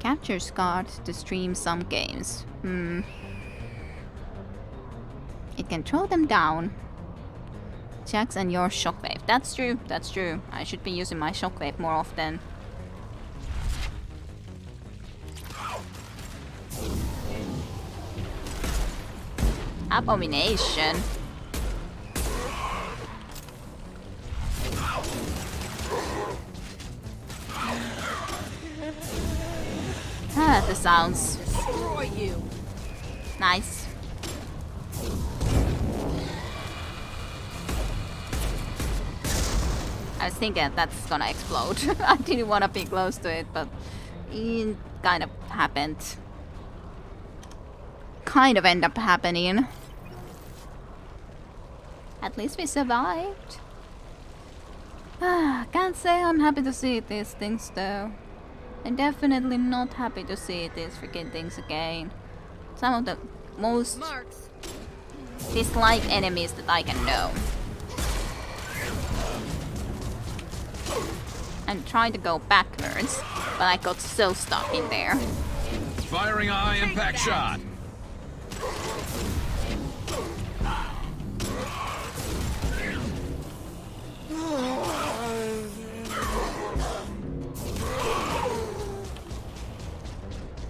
Captures card to stream some games. It can throw them down. Jax and your shockwave. That's true, that's true. I should be using my shockwave more often. Abomination. Ah, the sounds. Destroy you. Nice. I was thinking that's gonna explode. I didn't want to be close to it, but it kind of happened. Kind of end up happening. At least we survived. Can't say I'm happy to see these things though. I'm definitely not happy to see these freaking things again. Some of the most disliked enemies that I can know. I'm trying to go backwards, but I got so stuck in there. Firing a high impact shot.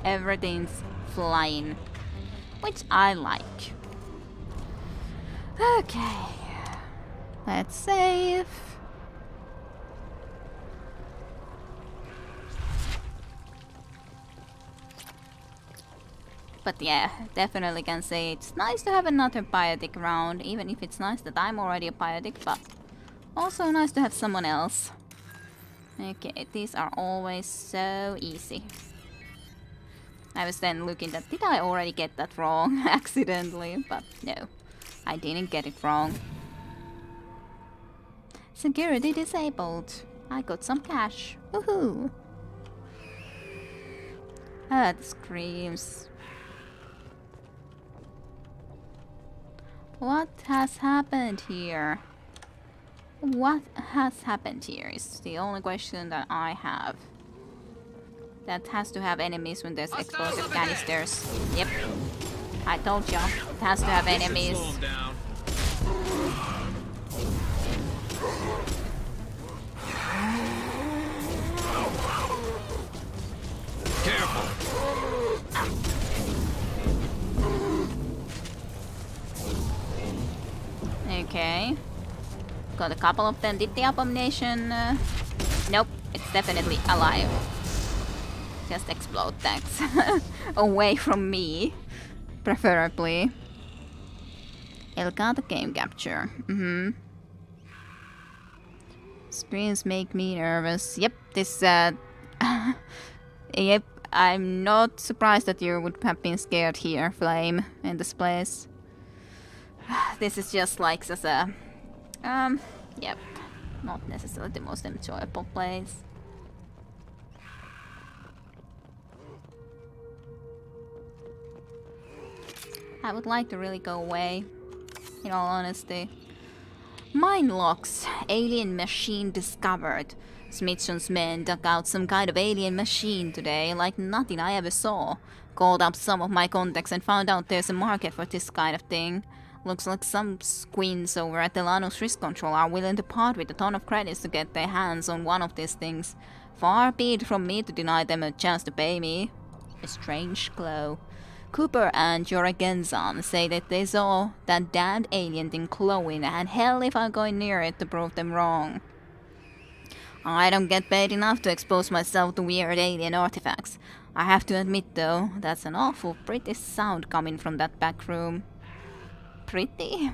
Everything's flying, which I like. Okay, let's save. But yeah, definitely can say it's nice to have another biotic around, even if it's nice that I'm already a biotic, but also nice to have someone else. Okay, these are always so easy. I was then looking at, did I already get that wrong accidentally? But no, I didn't get it wrong. Security disabled. I got some cash. Woohoo! Ah, the screams. What has happened here? What has happened here is the only question that I have. That has to have enemies when there's explosive canisters. Yep. I told you. It has to have enemies. Careful. Okay. Got a couple of them. Did the abomination... Nope. It's definitely alive. Just explode, thanks. Away from me. Preferably. Elgato game capture. Screams make me nervous. Yep, this yep, I'm not surprised that you would have been scared here, Flame, in this place. This is just like such a yep. Not necessarily the most enjoyable place. I would like to really go away, in all honesty. Mine locks. Alien machine discovered. Smithson's men dug out some kind of alien machine today, like nothing I ever saw. Called up some of my contacts and found out there's a market for this kind of thing. Looks like some squints over at Delano's Risk Control are willing to part with a ton of credits to get their hands on one of these things. Far be it from me to deny them a chance to pay me. A strange glow. Cooper and Jorgensen say that they saw that damned alien thing glowing, and hell if I'm going near it to prove them wrong. I don't get paid enough to expose myself to weird alien artifacts. I have to admit though, that's an awful pretty sound coming from that back room. Pretty?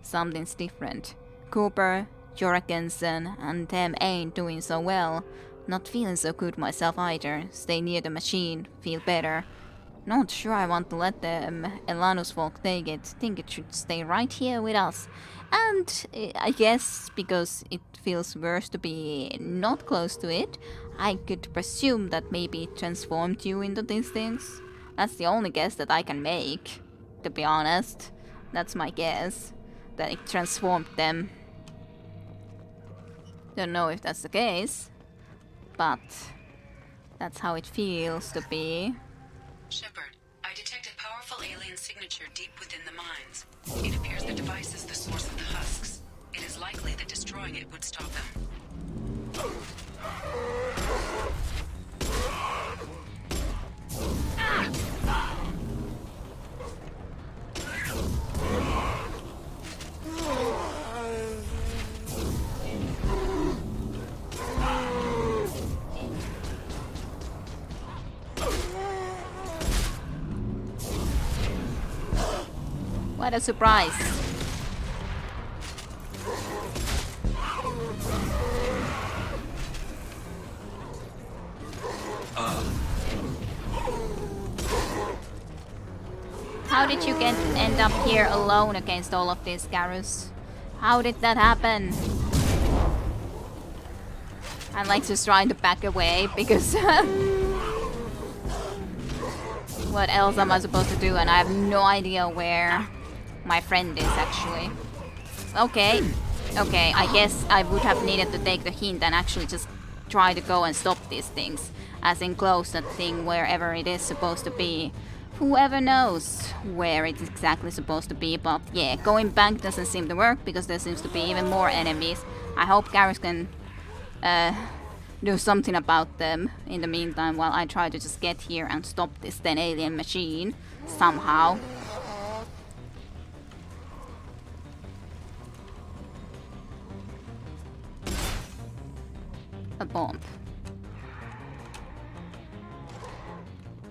Something's different. Cooper, Jorgensen, and them ain't doing so well. Not feeling so good myself either. Stay near the machine, feel better. Not sure I want to let the Elanus folk take it. Think it should stay right here with us. And I guess because it feels worse to be not close to it, I could presume that maybe it transformed you into these things. That's the only guess that I can make, to be honest. That's my guess, that it transformed them. Don't know if that's the case, but that's how it feels to be. Shepard, I detect a powerful alien signature deep within the mines. It appears the device is the source of the husks. It is likely that destroying it would stop them. What a surprise! How did you end up here alone against all of these Garrus? How did that happen? I'm like just trying to back away because what else am I supposed to do? And I have no idea where my friend is actually. Okay, I guess I would have needed to take the hint and actually just try to go and stop these things. As in close that thing wherever it is supposed to be. Whoever knows where it's exactly supposed to be, but yeah, going back doesn't seem to work because there seems to be even more enemies. I hope Garrus can do something about them in the meantime while I try to just get here and stop this then alien machine somehow. A bomb.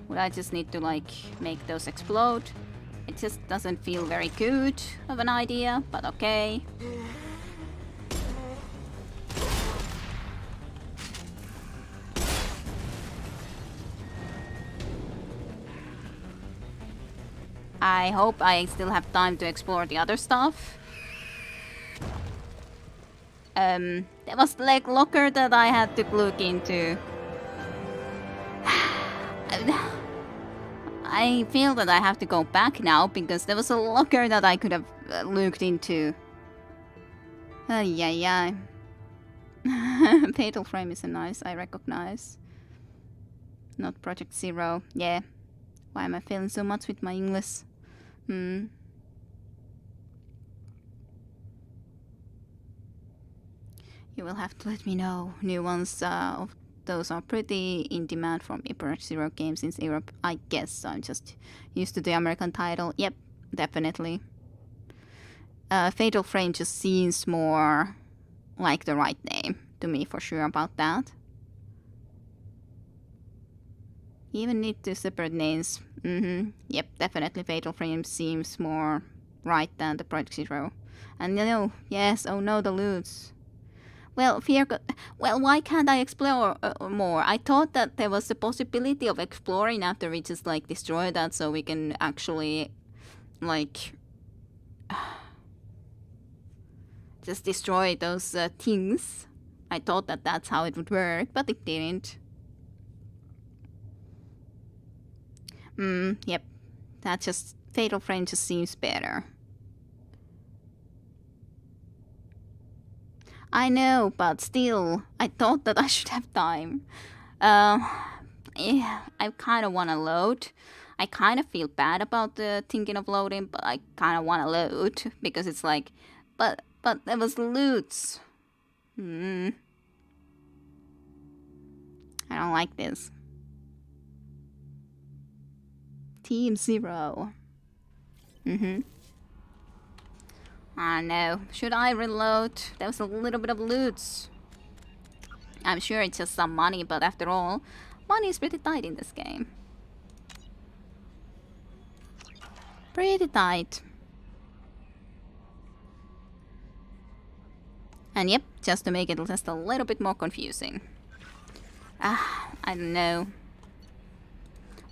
Would I just need to like make those explode? It just doesn't feel very good of an idea, but okay. I hope I still have time to explore the other stuff. There was the leg locker that I had to look into. I feel that I have to go back now because there was a locker that I could have looked into. Yeah. Fatal Frame is a nice, I recognize. Not Project Zero. Yeah. Why am I failing so much with my English? You will have to let me know. New ones of those are pretty in demand from Project Zero games in Europe. I guess I'm just used to the American title. Yep, definitely. Fatal Frame just seems more like the right name to me for sure about that. Even need two separate names. Yep, definitely Fatal Frame seems more right than the Project Zero. And you know, yes, oh no, the loots. Well, why can't I explore more? I thought that there was the possibility of exploring after we just like destroy that, so we can actually like just destroy those things. I thought that that's how it would work, but it didn't. Yep. That just Fatal Frame just seems better. I know, but still, I thought that I should have time. Yeah, I kind of want to load. I kind of feel bad about thinking of loading, but I kind of want to load because it's like, but there was loots. I don't like this. Team Zero. I don't know. Should I reload? There was a little bit of loot. I'm sure it's just some money, but after all, money is pretty tight in this game. Pretty tight. And yep, just to make it just a little bit more confusing. I don't know.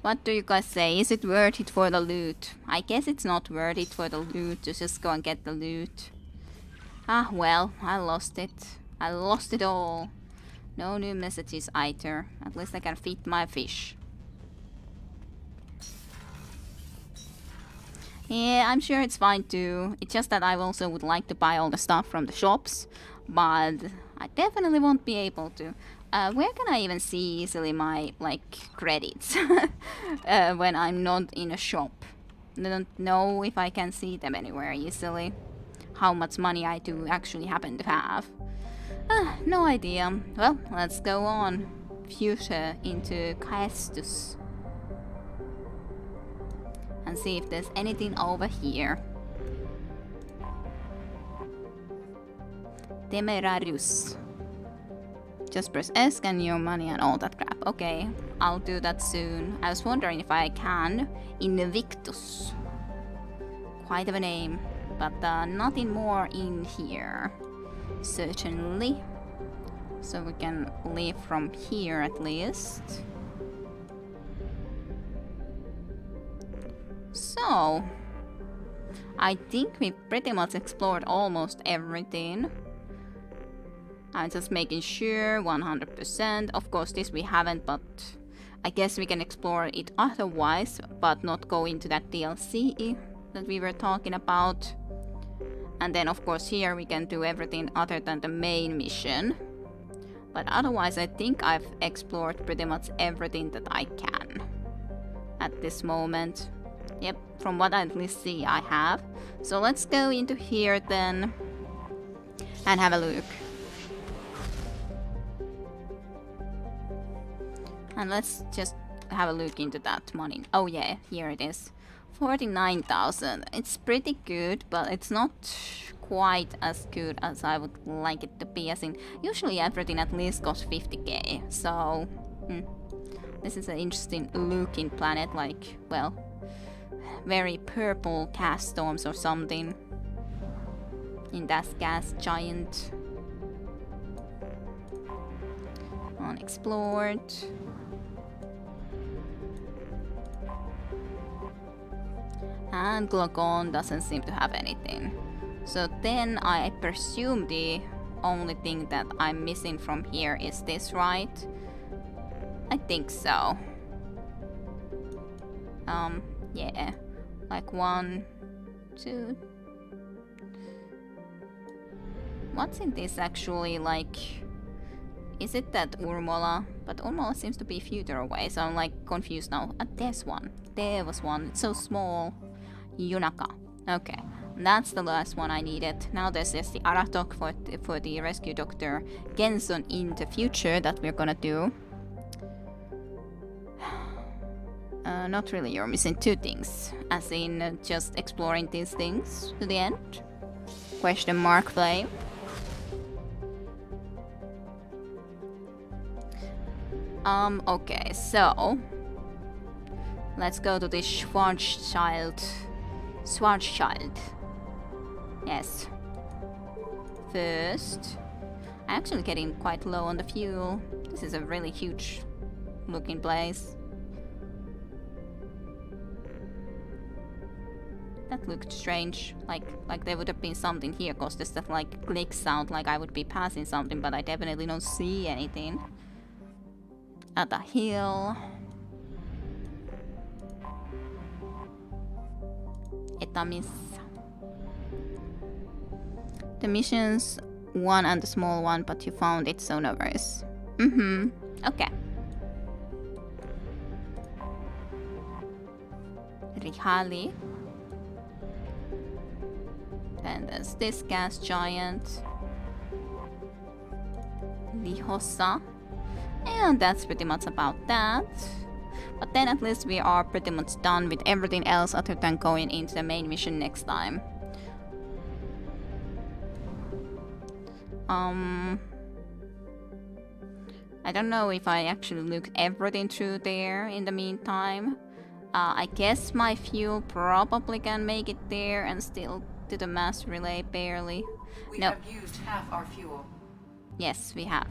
What do you guys say? Is it worth it for the loot? I guess it's not worth it for the loot to just go and get the loot. Well, I lost it. I lost it all. No new messages either. At least I can feed my fish. Yeah, I'm sure it's fine too. It's just that I also would like to buy all the stuff from the shops, but I definitely won't be able to. Where can I even see easily my, like, credits when I'm not in a shop? I don't know if I can see them anywhere easily. How much money I do actually happen to have. No idea. Well, let's go on. Future into Caestus. And see if there's anything over here. Temerarius. Just press S, scan your money and all that crap. Okay, I'll do that soon. I was wondering if I can. Invictus. Quite of a name. But nothing more in here. Certainly. So we can leave from here at least. So, I think we pretty much explored almost everything. I'm just making sure 100%. Of course, this we haven't, but I guess we can explore it otherwise, but not go into that DLC that we were talking about. And then, of course, here we can do everything other than the main mission. But otherwise, I think I've explored pretty much everything that I can at this moment. Yep, from what I at least see, I have. So let's go into here then and have a look. And let's just have a look into that money. Oh yeah, here it is. 49,000. It's pretty good, but it's not quite as good as I would like it to be. As in, usually everything at least costs 50k. So, this is an interesting looking planet, like, well, very purple gas storms or something. In that gas giant. Unexplored. And Glogon doesn't seem to have anything. So then I presume the only thing that I'm missing from here is this, right? I think so. Yeah. Like 1, 2. What's in this actually, like? Is it that Urmola? But Urmola seems to be further away, so I'm like confused now. There's one. There was one. It's so small. Yunaka. Okay. That's the last one I needed. Now there's just the Aratok for the rescue doctor Genson in the future that we're gonna do. Not really, you're missing 2 things. As in, just exploring these things to the end. Question mark flame. Okay, so let's go to this Schwarzschild. Yes. First, I'm actually getting quite low on the fuel. This is a really huge looking place. That looked strange. Like there would have been something here, cause there's that like click sound, like I would be passing something, but I definitely don't see anything. At the hill. Etamis. The missions, 1 and the small one, but you found it, so no worries. Okay. Rihali. Then there's this gas giant. Lihosa. And that's pretty much about that. But then at least we are pretty much done with everything else other than going into the main mission next time. I don't know if I actually looked everything through there in the meantime. I guess my fuel probably can make it there and still do the mass relay barely. We No. have used half our fuel. Yes, we have.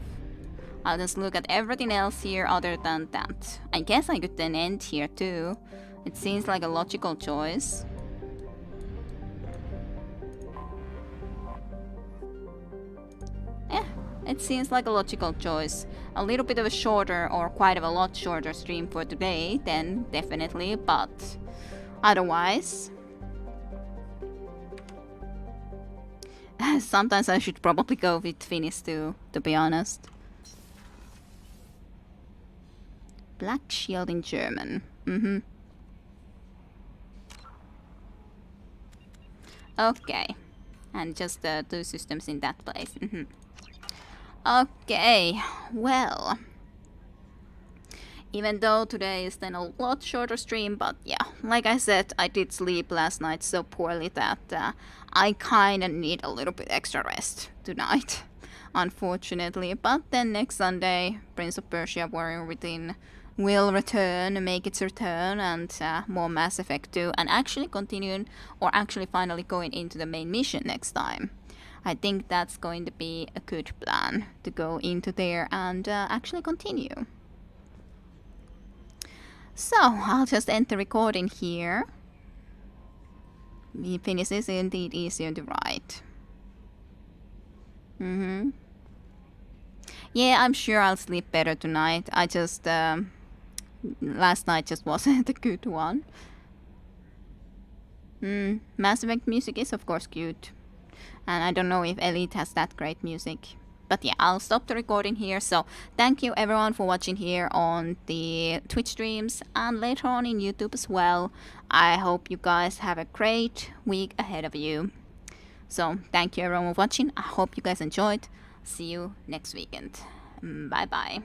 I'll just look at everything else here other than that. I guess I could then end here too. It seems like a logical choice. It seems like a logical choice. A little bit of a shorter or quite of a lot shorter stream for today, then definitely, but otherwise... Sometimes I should probably go with Finnish too, to be honest. Black Shield in German. Okay. And just the two systems in that place. Okay, well, even though today is then a lot shorter stream, but yeah, like I said, I did sleep last night so poorly that I kinda need a little bit extra rest tonight, unfortunately. But then next Sunday, Prince of Persia Warrior Within will return, make its return, and more Mass Effect 2, and actually continue, or actually finally going into the main mission next time. I think that's going to be a good plan, to go into there and actually continue. So, I'll just end the recording here. The Finnish is indeed easier to write. Yeah, I'm sure I'll sleep better tonight. I just... last night just wasn't a good one. Mass Effect music is of course good. And I don't know if Elite has that great music. But yeah, I'll stop the recording here. So thank you everyone for watching here on the Twitch streams and later on in YouTube as well. I hope you guys have a great week ahead of you. So thank you everyone for watching. I hope you guys enjoyed. See you next weekend. Bye bye.